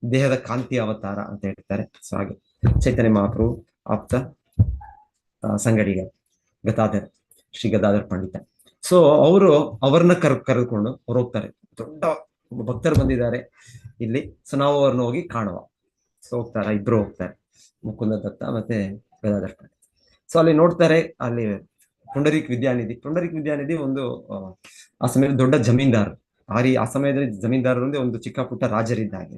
ದೇಹದ ಕಾಂತಿ ಅವತಾರ ಅಂತ ಹೇಳ್ತಾರೆ. ಸೊ ಹಾಗೆ ಚೈತನ್ಯ ಮಹಾಪ್ರಭು ಆಪ್ತ ಸಂಗಡಿಗ ಗದಾಧರ, ಶ್ರೀ ಗದಾಧರ ಪಂಡಿತ. ಸೊ ಅವ್ರನ್ನ ಕರೆದುಕೊಂಡು ಅವ್ರು ಹೋಗ್ತಾರೆ. ದೊಡ್ಡ ಭಕ್ತರು ಬಂದಿದ್ದಾರೆ ಇಲ್ಲಿ, ಸೊ ನಾವು ಅವ್ರನ್ನ ಹೋಗಿ ಕಾಣುವ. ಸೊ ಹೋಗ್ತಾರೆ, ಇಬ್ರು ಹೋಗ್ತಾರೆ, ಮುಕುಂದ ದತ್ತ ಮತ್ತೆ ಗದಾಧರ ಪಂಡಿತ. ಸೊ ಅಲ್ಲಿ ನೋಡ್ತಾರೆ, ಅಲ್ಲಿ ಪುಂಡರೀಕ್ ವಿದ್ಯಾನಿಧಿ ಒಂದು ಆ ಸಮಯದಲ್ಲಿ ದೊಡ್ಡ ಜಮೀನ್ದಾರ್. ಆ ಸಮಯದಲ್ಲಿ ಜಮೀನ್ದಾರರು ಅಂದ್ರೆ ಒಂದು ಚಿಕ್ಕ ಪುಟ್ಟ ರಾಜರಿದ್ದ ಹಾಗೆ.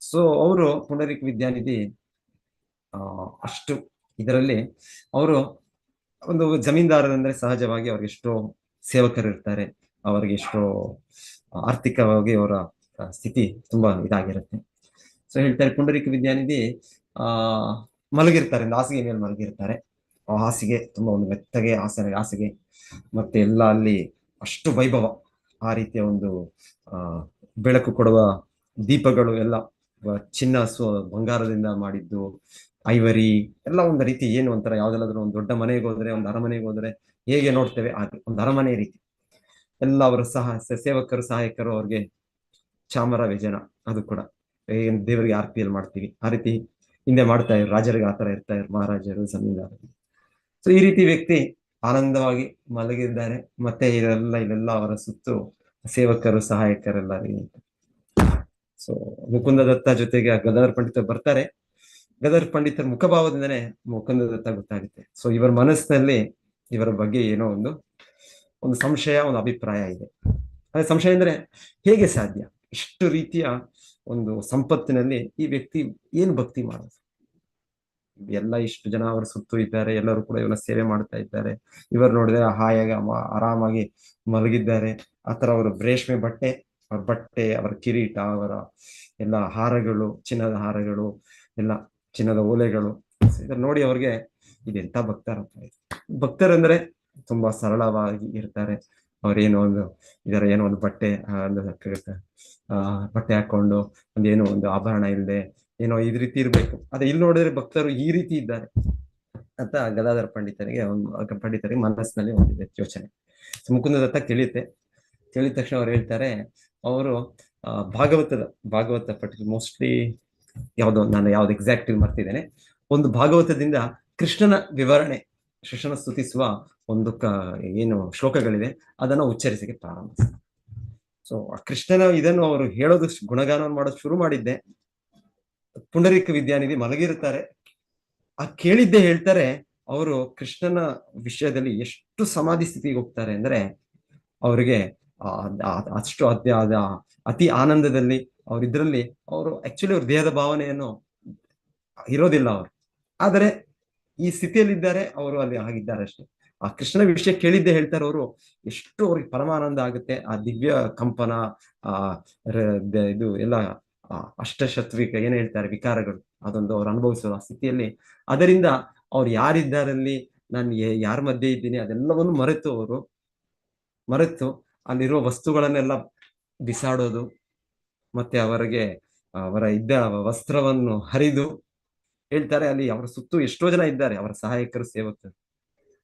ಸೊ ಅವರು ಪುಂಡರೀಕ್ ವಿದ್ಯಾನಿಧಿ ಅಷ್ಟು ಇದರಲ್ಲಿ ಅವರು ಒಂದು ಜಮೀನ್ದಾರರಂದ್ರೆ ಸಹಜವಾಗಿ ಅವ್ರಿಗೆ ಎಷ್ಟೋ ಸೇವಕರು ಇರ್ತಾರೆ, ಅವರಿಗೆ ಎಷ್ಟೋ ಆರ್ಥಿಕವಾಗಿ ಅವರ ಸ್ಥಿತಿ ತುಂಬಾ ಇದಾಗಿರುತ್ತೆ. ಸೊ ಹೇಳ್ತಾರೆ, ಪುಂಡರೀಕ ವಿದ್ಯಾನಿಧಿ ಮಲಗಿರ್ತಾರೆ, ಒಂದು ಹಾಸಿಗೆ ಮೇಲೆ ಮಲಗಿರ್ತಾರೆ. ಆ ಹಾಸಿಗೆ ತುಂಬಾ ಒಂದು ಮೆತ್ತಗೆ ಹಾಸಿಗೆ, ಮತ್ತೆ ಎಲ್ಲ ಅಲ್ಲಿ ಅಷ್ಟು ವೈಭವ, ಆ ರೀತಿಯ ಒಂದು ಬೆಳಕು ಕೊಡುವ ದೀಪಗಳು ಎಲ್ಲ ಚಿನ್ನ ಬಂಗಾರದಿಂದ ಮಾಡಿದ್ದು, ಐವರಿ ಎಲ್ಲ ಒಂದು ರೀತಿ ಏನು ಒಂಥರ ಯಾವ್ದೆಲ್ಲಾದ್ರೂ ಒಂದು ದೊಡ್ಡ ಮನೆಗೆ ಹೋದ್ರೆ, ಒಂದು ಅರಮನೆಗೆ ಹೋದ್ರೆ ಹೇಗೆ ನೋಡ್ತೇವೆ ಹಾಗೆ ಒಂದು ಅರಮನೆ ರೀತಿ ಎಲ್ಲ. ಅವರು ಸೇವಕರು ಸಹಾಯಕರು ಅವ್ರಿಗೆ ಚಾಮರ ವ್ಯಜನ, ಅದು ಕೂಡ ಏನ್ ದೇವರಿಗೆ ಆರತಿಯಲ್ಲಿ ಮಾಡ್ತೀವಿ ಆ ರೀತಿ ಹಿಂದೆ ಮಾಡ್ತಾ ಇದ್ರು. ರಾಜರಿಗೆ ಆತರ ಇರ್ತಾ ಇದ್ರು, ಮಹಾರಾಜರು ಜಮೀನ್ದಾರರು. ಸೊ ಈ ರೀತಿ ವ್ಯಕ್ತಿ ಆನಂದವಾಗಿ ಮಲಗಿದ್ದಾರೆ. ಮತ್ತೆ ಇಲ್ಲೆಲ್ಲ ಅವರ ಸುತ್ತು ಸೇವಕರು ಸಹಾಯಕರೆಲ್ಲ. ಸೊ ಮುಕುಂದ ದತ್ತ ಜೊತೆಗೆ ಗದಾಧರ ಪಂಡಿತ ಬರ್ತಾರೆ. ಗದಾಧರ ಪಂಡಿತರ ಮುಖಭಾವದಿಂದನೇ ಮುಕುಂದ ದತ್ತ ಗೊತ್ತಾಗುತ್ತೆ. ಸೊ ಇವರ ಮನಸ್ಸಿನಲ್ಲಿ ಇವರ ಬಗ್ಗೆ ಏನೋ ಒಂದು ಸಂಶಯ, ಒಂದು ಅಭಿಪ್ರಾಯ ಇದೆ. ಅದೇ ಸಂಶಯ ಅಂದ್ರೆ ಹೇಗೆ ಸಾಧ್ಯ, ಇಷ್ಟು ರೀತಿಯ ಒಂದು ಸಂಪತ್ತಿನಲ್ಲಿ ಈ ವ್ಯಕ್ತಿ ಏನು ಭಕ್ತಿ ಮಾಡೋದು? ಎಲ್ಲ ಇಷ್ಟು ಜನ ಅವರ ಸುತ್ತು ಇದ್ದಾರೆ, ಎಲ್ಲರೂ ಕೂಡ ಇವನ ಸೇವೆ ಮಾಡ್ತಾ ಇದ್ದಾರೆ. ಇವರು ನೋಡಿದ್ರೆ ಹಾಯಾಗಿ ಆರಾಮಾಗಿ ಮಲಗಿದ್ದಾರೆ. ಆತರ ಅವರು ರೇಷ್ಮೆ ಬಟ್ಟೆ, ಅವರ ಕಿರೀಟ, ಅವರ ಎಲ್ಲ ಹಾರಗಳು, ಚಿನ್ನದ ಹಾರಗಳು, ಎಲ್ಲ ಚಿನ್ನದ ಓಲೆಗಳು. ಇದನ್ನ ನೋಡಿ ಅವ್ರಿಗೆ ಇದೆಂತ ಭಕ್ತರಂದ್ರೆ ತುಂಬಾ ಸರಳವಾಗಿ ಇರ್ತಾರೆ. ಅವ್ರೇನೋ ಒಂದು ಬಟ್ಟೆ ಹಾಕೊಂಡು ಏನೋ ಒಂದು ಆಭರಣ ಇಲ್ಲದೆ ಏನೋ ಇದ್ ರೀತಿ ಇರ್ಬೇಕು. ಅದೇ ಇಲ್ಲಿ ನೋಡಿದ್ರೆ ಭಕ್ತರು ಈ ರೀತಿ ಇದ್ದಾರೆ ಅಂತ ಗದಾಧರ ಪಂಡಿತರಿಗೆ ಮನಸ್ಸಿನಲ್ಲಿ ಒಂದಿದೆ ಯೋಚನೆ. ಮುಕುಂದ ದತ್ತ ತಿಳಿದ ತಕ್ಷಣ ಅವ್ರು ಹೇಳ್ತಾರೆ, ಅವರು ಭಾಗವತ ಪಠಿತ ಮೋಸ್ಟ್ಲಿ ನಾನು ಯಾವ್ದು ಎಕ್ಸಾಕ್ಟ್ ಮರ್ತಿದ್ದೇನೆ, ಒಂದು ಭಾಗವತದಿಂದ ಕೃಷ್ಣನ ವಿವರಣೆ, ಕೃಷ್ಣನ ಸ್ತುತಿಸುವ ಒಂದು ಏನು ಶ್ಲೋಕಗಳಿದೆ ಅದನ್ನ ಉಚ್ಚರಿಸಕ್ಕೆ ಪ್ರಾರಂಭಿಸ್ತಾರೆ. ಸೊ ಕೃಷ್ಣನ ಇದನ್ನು ಅವರು ಹೇಳೋದು, ಗುಣಗಾನವನ್ನು ಮಾಡೋದು ಶುರು ಮಾಡಿದ್ದೆ. ಪುಂಡರೀಕ ವಿದ್ಯಾನಿಧಿ ಮಲಗಿರುತ್ತಾರೆ. ಕೇಳಿದ್ದೆ ಹೇಳ್ತಾರೆ, ಅವರು ಕೃಷ್ಣನ ವಿಷಯದಲ್ಲಿ ಎಷ್ಟು ಸಮಾಧಿ ಸ್ಥಿತಿಗೆ ಹೋಗ್ತಾರೆ ಅಂದ್ರೆ ಅವರಿಗೆ ಅಷ್ಟು ಅತಿ ಆನಂದದಲ್ಲಿ ಇದ್ರಲ್ಲಿ ಅವರು ಆಕ್ಚುಲಿ ಅವ್ರ ದೇಹದ ಭಾವನೆಯನ್ನು ಇರೋದಿಲ್ಲ ಅವರು, ಆದರೆ ಈ ಸ್ಥಿತಿಯಲ್ಲಿದ್ದಾರೆ ಅವರು, ಅಲ್ಲಿ ಆಗಿದ್ದಾರೆ ಅಷ್ಟೇ. ಆ ಕೃಷ್ಣನ ವಿಷಯ ಕೇಳಿದ್ದೆ ಹೇಳ್ತಾರೆ ಅವರು, ಎಷ್ಟು ಅವ್ರಿಗೆ ಪರಮಾನಂದ ಆಗುತ್ತೆ. ಆ ದಿವ್ಯ ಕಂಪನ, ಇದು ಎಲ್ಲ ಅಷ್ಟಶತ್ವಿಕ ಏನ್ ಹೇಳ್ತಾರೆ ವಿಕಾರಗಳು, ಅದೊಂದು ಅವ್ರು ಅನುಭವಿಸೋದು ಆ ಸ್ಥಿತಿಯಲ್ಲಿ. ಅದರಿಂದ ಅವ್ರು ಯಾರಿದ್ದಾರಲ್ಲಿ, ನಾನು ಯಾರ ಮಧ್ಯೆ ಇದ್ದೀನಿ ಅದೆಲ್ಲವನ್ನು ಮರೆತು ಅವರು ಮರೆತು ಅಲ್ಲಿರುವ ವಸ್ತುಗಳನ್ನೆಲ್ಲ ಬಿಸಾಡೋದು, ಮತ್ತೆ ಅವರಿಗೆ ಅವರ ಇದ್ದ ವಸ್ತ್ರವನ್ನು ಹರಿದು ಹೇಳ್ತಾರೆ. ಅಲ್ಲಿ ಅವರ ಸುತ್ತು ಎಷ್ಟೋ ಜನ ಇದ್ದಾರೆ, ಅವರ ಸಹಾಯಕರು, ಸೇವಕರು,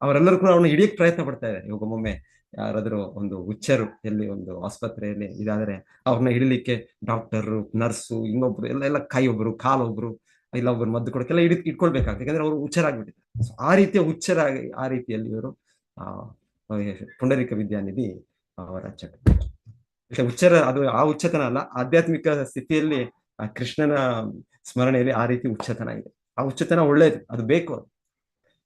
ಅವರೆಲ್ಲರೂ ಕೂಡ ಅವ್ರನ್ನ ಹಿಡಿಯಕ್ ಪ್ರಯತ್ನ ಪಡ್ತಾ ಇದ್ದಾರೆ. ಇವಾಗ ಒಮ್ಮೊಮ್ಮೆ ಯಾರಾದ್ರೂ ಒಂದು ಹುಚ್ಚರು ಎಲ್ಲಿ ಒಂದು ಆಸ್ಪತ್ರೆಯಲ್ಲಿ ಇದಾದ್ರೆ ಅವ್ರನ್ನ ಹಿಡಿಲಿಕ್ಕೆ ಡಾಕ್ಟರ್, ನರ್ಸು, ಇನ್ನೊಬ್ರು ಎಲ್ಲ ಕೈ ಒಬ್ರು, ಕಾಲೊಬ್ರು, ಇಲ್ಲ ಒಬ್ರು ಮದ್ದು ಕೊಡಕ್ಕೆಲ್ಲ ಇಟ್ಕೊಳ್ಬೇಕಾಗ್ತದೆ, ಯಾಕಂದ್ರೆ ಅವರು ಹುಚ್ಚರಾಗ್ಬಿಟ್ಟಿದ್ದಾರೆ. ಆ ರೀತಿಯ ಹುಚ್ಚರಾಗಿ ಆ ರೀತಿಯಲ್ಲಿ ಇವರು ಪುಂಡರೀಕ ವಿದ್ಯಾನಿಧಿ ಅವರ ಚಟುವಟಿಕೆ ಹುಚ್ಚರ, ಅದು ಆ ಹುಚ್ಚತನ ಅಲ್ಲ, ಆಧ್ಯಾತ್ಮಿಕ ಸ್ಥಿತಿಯಲ್ಲಿ ಆ ಕೃಷ್ಣನ ಸ್ಮರಣೆಯಲ್ಲಿ ಆ ರೀತಿ ಹುಚ್ಚತನ ಇದೆ. ಆ ಹುಚ್ಚತನ ಒಳ್ಳೇದು, ಅದು ಬೇಕು.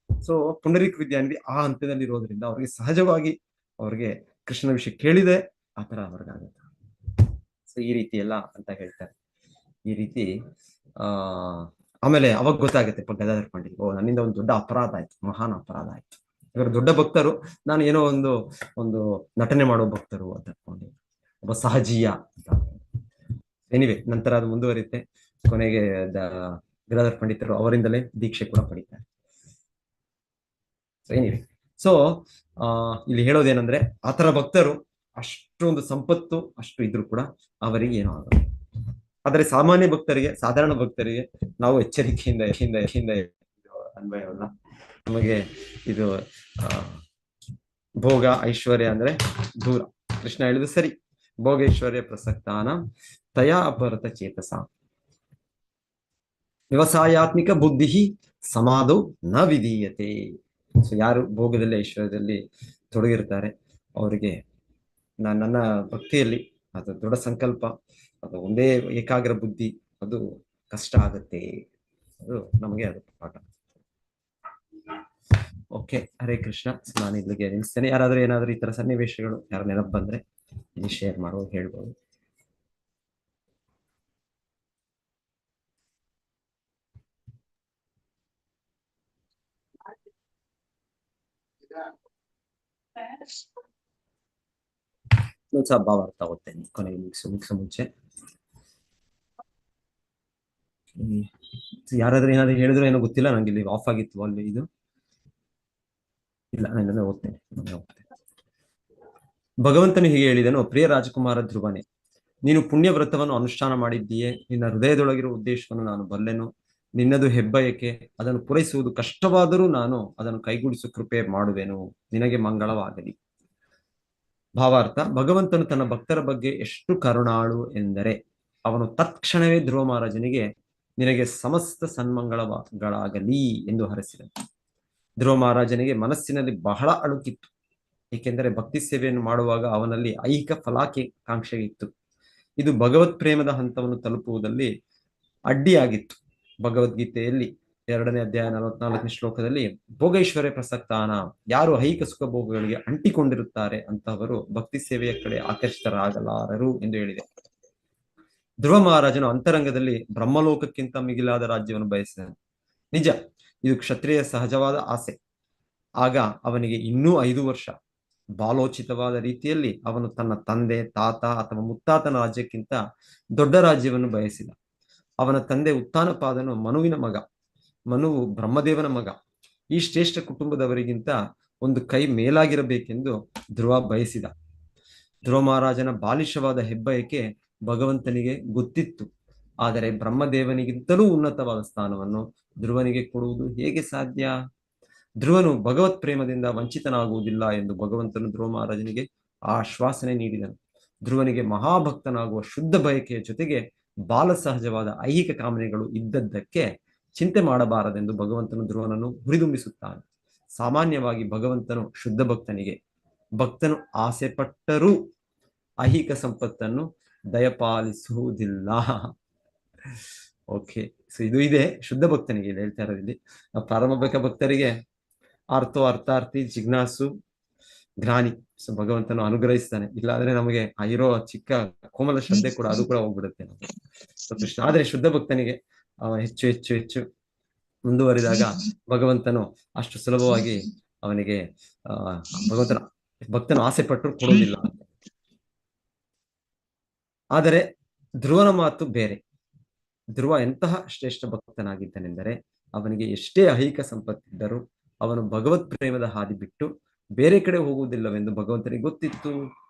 ಸೊ ಪುಂಡರೀಕ ವಿದ್ಯಾನಿಧಿ ಆ ಹಂತದಲ್ಲಿ ಇರೋದ್ರಿಂದ ಅವ್ರಿಗೆ ಸಹಜವಾಗಿ ಅವ್ರಿಗೆ ಕೃಷ್ಣನ ವಿಷಯ ಕೇಳಿದೆ ಆತರ ಅವ್ರಿಗಾಗುತ್ತೆ. ಸೊ ಈ ರೀತಿ ಎಲ್ಲ ಅಂತ ಹೇಳ್ತಾರೆ. ಈ ರೀತಿ ಆಮೇಲೆ ಅವಾಗ ಗೊತ್ತಾಗುತ್ತೆ ಗದಾಧರ ಪಂಡಿತ್, ಓ ನನ್ನಿಂದ ಒಂದು ದೊಡ್ಡ ಅಪರಾಧ ಆಯ್ತು, ಮಹಾನ್ ಅಪರಾಧ ಆಯ್ತು. ಇವರು ದೊಡ್ಡ ಭಕ್ತರು, ನಾನು ಏನೋ ಒಂದು ನಟನೆ ಮಾಡೋ ಭಕ್ತರು ಅಂತ ಅನ್ಕೊಂಡು, ಒಬ್ಬ ಸಹಜೀಯ ಅಂತ. ಎನಿವೆ ನಂತರ ಅದು ಮುಂದುವರಿಯುತ್ತೆ. ಕೊನೆಗೆ ಗದಾಧರ ಪಂಡಿತರು ಅವರಿಂದಲೇ ದೀಕ್ಷೆ ಕೂಡ ಪಡಿತಾರೆ. ಏನಿವೆ, ಸೊ ಇಲ್ಲಿ ಹೇಳೋದೇನಂದ್ರೆ ಆತರ ಭಕ್ತರು ಅಷ್ಟೊಂದು ಸಂಪತ್ತು ಅಷ್ಟು ಇದ್ರು ಕೂಡ ಅವರಿಗೆ ಏನೋ ಆಗಲ್ಲ. ಆದ್ರೆ ಸಾಮಾನ್ಯ ಭಕ್ತರಿಗೆ, ಸಾಧಾರಣ ಭಕ್ತರಿಗೆ ನಾವು ಎಚ್ಚರಿಕೆಯಿಂದ ಅನ್ವಯವಲ್ಲ. ನಮಗೆ ಇದು ಭೋಗ ಐಶ್ವರ್ಯ ಅಂದ್ರೆ ದೂರ. ಕೃಷ್ಣ ಹೇಳಿದ್ರು ಸರಿ, ಭೋಗ ಐಶ್ವರ್ಯ ಪ್ರಸಕ್ತಾನ ತಯಾ ಅಪರತ ಚೇತಸ ವ್ಯವಸಾಯಾತ್ಮಿಕ ಬುದ್ಧಿ ಸಮಾಧೌ ನ ವಿಧೀಯತೆ. ಸೊ ಯಾರು ಭೋಗದಲ್ಲಿ ಐಶ್ವರ್ಯದಲ್ಲಿ ತೊಡಗಿರ್ತಾರೆ ಅವರಿಗೆ ನನ್ನ ಭಕ್ತಿಯಲ್ಲಿ ಅದು ದೃಢ ಸಂಕಲ್ಪ, ಅದು ಒಂದೇ ಏಕಾಗ್ರ ಬುದ್ಧಿ, ಅದು ಕಷ್ಟ ಆಗತ್ತೆ. ಅದು ನಮಗೆ ಅದು ಪಾಠ. ಓಕೆ, ಹರೇ ಕೃಷ್ಣ. ನಾನು ಇಲ್ಲಿಗೆ ನಿಲ್ಲಿಸ್ತೇನೆ. ಯಾರಾದ್ರೂ ಏನಾದ್ರೂ ಈ ತರ ಸನ್ನಿವೇಶಗಳು ಯಾರ ನೆನಪು ಬಂದ್ರೆ ಇಲ್ಲಿ ಶೇರ್ ಮಾಡೋ ಹೇಳ್ಬೋದು. ಇನ್ನೊಂದ್ಸಲ ಭಾವಾರ್ಥ ಓದ್ತೇನೆ ಕೊನೆಗೆ ಮುಗಿಸೋ ಮುಂಚೆ. ಯಾರಾದ್ರೂ ಏನಾದ್ರು ಹೇಳಿದ್ರು ಏನೋ ಗೊತ್ತಿಲ್ಲ, ನಂಗೆ ಇಲ್ಲಿ ಆಫ್ ಆಗಿತ್ತು ಅಲ್ಲಿ ಇದು ಇಲ್ಲ. ನಾನು ಓದ್ತೇನೆ. ಭಗವಂತನು ಹೀಗೆ ಹೇಳಿದನು, ಪ್ರಿಯ ರಾಜಕುಮಾರ ಧ್ರುವನೇ, ನೀನು ಪುಣ್ಯ ವ್ರತವನ್ನು ಅನುಷ್ಠಾನ ಮಾಡಿದ್ದೀಯೇ. ನಿನ್ನ ಹೃದಯದೊಳಗಿರುವ ಉದ್ದೇಶವನ್ನು ನಾನು ಬಲ್ಲೆನು. ನಿನ್ನದು ಹೆಬ್ಬಯಕೆ, ಅದನ್ನು ಪೂರೈಸುವುದು ಕಷ್ಟವಾದರೂ ನಾನು ಅದನ್ನು ಕೈಗೂಡಿಸುವ ಕೃಪೆ ಮಾಡುವೆನು. ನಿನಗೆ ಮಂಗಳವಾಗಲಿ. ಭಾವಾರ್ಥ: ಭಗವಂತನು ತನ್ನ ಭಕ್ತರ ಬಗ್ಗೆ ಎಷ್ಟು ಕರುಣಾಳು ಎಂದರೆ ಅವನು ತತ್ಕ್ಷಣವೇ ಧ್ರುವ ಮಹಾರಾಜನಿಗೆ ನಿನಗೆ ಸಮಸ್ತ ಸನ್ಮಂಗಳಗಳಾಗಲಿ ಎಂದು ಹರಸಿದನು. ಧ್ರುವ ಮಹಾರಾಜನಿಗೆ ಮನಸ್ಸಿನಲ್ಲಿ ಬಹಳ ಅಳುಕಿತ್ತು, ಏಕೆಂದರೆ ಭಕ್ತಿ ಸೇವೆಯನ್ನು ಮಾಡುವಾಗ ಅವನಲ್ಲಿ ಐಹಿಕ ಫಲಾಕಾಂಕ್ಷೆ ಇತ್ತು. ಇದು ಭಗವತ್ ಪ್ರೇಮದ ಹಂತವನ್ನು ತಲುಪುವುದಲ್ಲಿ ಅಡ್ಡಿಯಾಗಿತ್ತು. ಭಗವದ್ಗೀತೆಯಲ್ಲಿ 2ನೇ ಅಧ್ಯಾಯ 44ನೇ ಶ್ಲೋಕದಲ್ಲಿ ಭೋಗೈಶ್ವರ್ಯ ಪ್ರಸಕ್ತಾನ, ಯಾರು ಐಹಿಕ ಸುಖ ಭೋಗಗಳಿಗೆ ಅಂಟಿಕೊಂಡಿರುತ್ತಾರೆ ಅಂತಹವರು ಭಕ್ತಿ ಸೇವೆಯ ಕಡೆ ಆಕರ್ಷಿತರಾಗಲಾರರು ಎಂದು ಹೇಳಿದೆ. ಧ್ರುವ ಮಹಾರಾಜನು ಅಂತರಂಗದಲ್ಲಿ ಬ್ರಹ್ಮಲೋಕಕ್ಕಿಂತ ಮಿಗಿಲಾದ ರಾಜ್ಯವನ್ನು ಬಯಸಿದನು. ನಿಜ, ಇದು ಕ್ಷತ್ರಿಯ ಸಹಜವಾದ ಆಸೆ. ಆಗ ಅವನಿಗೆ ಇನ್ನೂ 5 ವರ್ಷ. ಬಾಲೋಚಿತವಾದ ರೀತಿಯಲ್ಲಿ ಅವನು ತನ್ನ ತಂದೆ, ತಾತ ಅಥವಾ ಮುತ್ತಾತನ ರಾಜ್ಯಕ್ಕಿಂತ ದೊಡ್ಡ ರಾಜ್ಯವನ್ನು ಬಯಸಿದ. ಅವನ ತಂದೆ ಉತ್ತಾನಪಾದನು ಮನುವಿನ ಮಗ, ಮನುವು ಬ್ರಹ್ಮದೇವನ ಮಗ. ಈ ಶ್ರೇಷ್ಠ ಕುಟುಂಬದವರಿಗಿಂತ ಒಂದು ಕೈ ಮೇಲಾಗಿರಬೇಕೆಂದು ಧ್ರುವ ಬಯಸಿದ. ಧ್ರುವ ಮಹಾರಾಜನ ಬಾಲಿಶವಾದ ಹೆಬ್ಬಯಕೆ ಭಗವಂತನಿಗೆ ಗೊತ್ತಿತ್ತು. ಆದರೆ ಬ್ರಹ್ಮದೇವನಿಗಿಂತಲೂ ಉನ್ನತವಾದ ಸ್ಥಾನವನ್ನು ಧ್ರುವನಿಗೆ ಕೊಡುವುದು ಹೇಗೆ ಸಾಧ್ಯ? ಧ್ರುವನು ಭಗವತ್ ಪ್ರೇಮದಿಂದ ವಂಚಿತನಾಗುವುದಿಲ್ಲ ಎಂದು ಭಗವಂತನು ಧ್ರುವ ಮಹಾರಾಜನಿಗೆ ಆಶ್ವಾಸನೆ ನೀಡಿದನು. ಧ್ರುವನಿಗೆ ಮಹಾಭಕ್ತನಾಗುವ ಶುದ್ಧ ಬಯಕೆಯ ಜೊತೆಗೆ ಬಾಲ ಸಹಜವಾದ ಐಹಿಕ ಕಾಮನೆಗಳು ಇದ್ದದ್ದಕ್ಕೆ ಚಿಂತೆ ಮಾಡಬಾರದೆಂದು ಭಗವಂತನು ಧ್ರುವನನ್ನು ಹುರಿದುಂಬಿಸುತ್ತಾನೆ. ಸಾಮಾನ್ಯವಾಗಿ ಭಗವಂತನು ಶುದ್ಧ ಭಕ್ತನು ಆಸೆ ಪಟ್ಟರೂ ಐಹಿಕ ಸಂಪತ್ತನ್ನು ದಯಪಾಲಿಸುವುದಿಲ್ಲ. ಓಕೆ, ಸೊ ಇದು ಇದೆ ಶುದ್ಧ ಭಕ್ತನಿಗೆ ಇಲ್ಲಿ ಹೇಳ್ತಾ ಇರೋದಿಲ್ಲಿ. ಪ್ರಾರಂಭಿಕ ಭಕ್ತರಿಗೆ ಅರ್ಥಾರ್ಥಿ, ಜಿಜ್ಞಾಸು, ಜ್ಞಾನಿ ಸೊ ಭಗವಂತನು ಅನುಗ್ರಹಿಸ್ತಾನೆ. ಇಲ್ಲಾಂದ್ರೆ ನಮಗೆ ಇರೋ ಚಿಕ್ಕ ಕೋಮಲ ಶ್ರದ್ಧೆ ಕೂಡ ಅದು ಕೂಡ ಹೋಗ್ಬಿಡುತ್ತೆ ನಮಗೆ. ಸೊ ಕೃಷ್ಣ ಆದ್ರೆ ಶುದ್ಧ ಭಕ್ತನಿಗೆ ಹೆಚ್ಚು ಹೆಚ್ಚು ಹೆಚ್ಚು ಮುಂದುವರಿದಾಗ ಭಗವಂತನು ಅಷ್ಟು ಸುಲಭವಾಗಿ ಅವನಿಗೆ ಭಕ್ತನು ಆಸೆ ಪಟ್ಟರು ಕೊಡುವುದಿಲ್ಲ. ಆದರೆ ಧ್ರುವನ ಮಾತು ಬೇರೆ. ಧ್ರುವ ಎಂತಹ ಶ್ರೇಷ್ಠ ಭಕ್ತನಾಗಿದ್ದನೆಂದರೆ ಅವನಿಗೆ ಎಷ್ಟೇ ಐಹಿಕ ಸಂಪತ್ತಿದ್ದರೂ ಅವನು ಭಗವತ್ ಪ್ರೇಮದ ಹಾದಿ ಬಿಟ್ಟು ಬೇರೆ ಕಡೆ ಹೋಗುವುದಿಲ್ಲವೆಂದು ಭಗವಂತನಿಗೆ ಗೊತ್ತಿತ್ತು.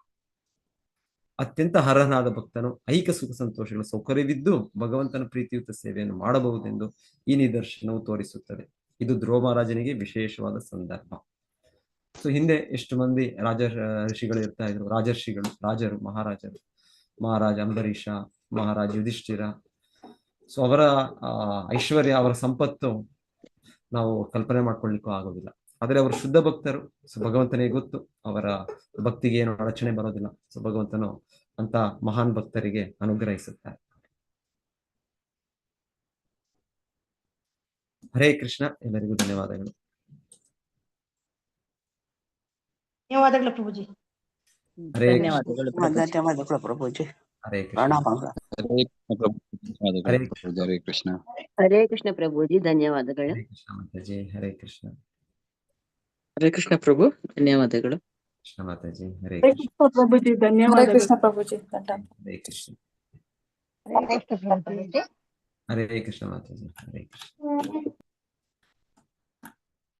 ಅತ್ಯಂತ ಹರನಾದ ಭಕ್ತನು ಐಕ ಸುಖ ಸಂತೋಷಗಳ ಸೌಕರ್ಯವಿದ್ದು ಭಗವಂತನ ಪ್ರೀತಿಯುತ ಸೇವೆಯನ್ನು ಮಾಡಬಹುದೆಂದು ಈ ನಿದರ್ಶನವು ತೋರಿಸುತ್ತದೆ. ಇದು ಧ್ರುವ ಮಹಾರಾಜನಿಗೆ ವಿಶೇಷವಾದ ಸಂದರ್ಭ. ಸೊ ಹಿಂದೆ ಎಷ್ಟು ಮಂದಿ ಋಷಿಗಳು ಇರ್ತಾ ಇದ್ರು, ರಾಜರು, ಮಹಾರಾಜ ಅಂಬರೀಷ, ಮಹಾರಾಜ ಯುಧಿಷ್ಠಿರ. ಸೊ ಅವರ ಐಶ್ವರ್ಯ, ಅವರ ಸಂಪತ್ತು ನಾವು ಕಲ್ಪನೆ ಮಾಡ್ಕೊಳ್ಳಿಕ್ಕೂ ಆಗೋದಿಲ್ಲ. ಆದರೆ ಅವರು ಶುದ್ಧ ಭಕ್ತರು. ಸೊ ಭಗವಂತನಿಗೆ ಗೊತ್ತು ಅವರ ಭಕ್ತಿಗೆ ಏನು ಅಡಚಣೆ ಬರೋದಿಲ್ಲ. ಸೊ ಭಗವಂತನು ಅಂತ ಮಹಾನ್ ಭಕ್ತರಿಗೆ ಅನುಗ್ರಹಿಸುತ್ತಾರೆ. ಹರೇ ಕೃಷ್ಣ. ಎಲ್ಲರಿಗೂ ಧನ್ಯವಾದಗಳು. ಧನ್ಯವಾದಗಳು ಪ್ರಭುಜಿ. ಹರೇ ಧನ್ಯವಾದಗಳು ಧನ್ಯವಾದಗಳು ಪ್ರಭುಜಿ. ಹರೇ ಕೃಷ್ಣ. ಪ್ರಣಾಮಗಳು. ಹರೇ ಕೃಷ್ಣ. ಹರೇ ಕೃಷ್ಣ ಪ್ರಭುಜಿ, ಧನ್ಯವಾದಗಳು. ಹರೇ ಕೃಷ್ಣ ಮಾತಾಜಿ. ಹರೇ ಕೃಷ್ಣ. ಹರೇ ಕೃಷ್ಣ ಪ್ರಭು, ಧನ್ಯವಾದಗಳು. ಕೃಷ್ಣ ಮಾತಾಜಿ. ಹರೇ ಹರೇ ಕೃಷ್ಣ. ಕೃಷ್ಣ ಪ್ರಭುಜಿ, ಹರೇ ಧನ್ಯವಾದಗಳು. ಕೃಷ್ಣ ಪ್ರಭುಜಿ. ಹರೇ ಕೃಷ್ಣ. ಹರೇ ಕೃಷ್ಣ ಪ್ರಭುಜಿ. ಹರೇ ಕೃಷ್ಣ ಮಾತಾಜಿ. ಹರೇ ಕೃಷ್ಣ.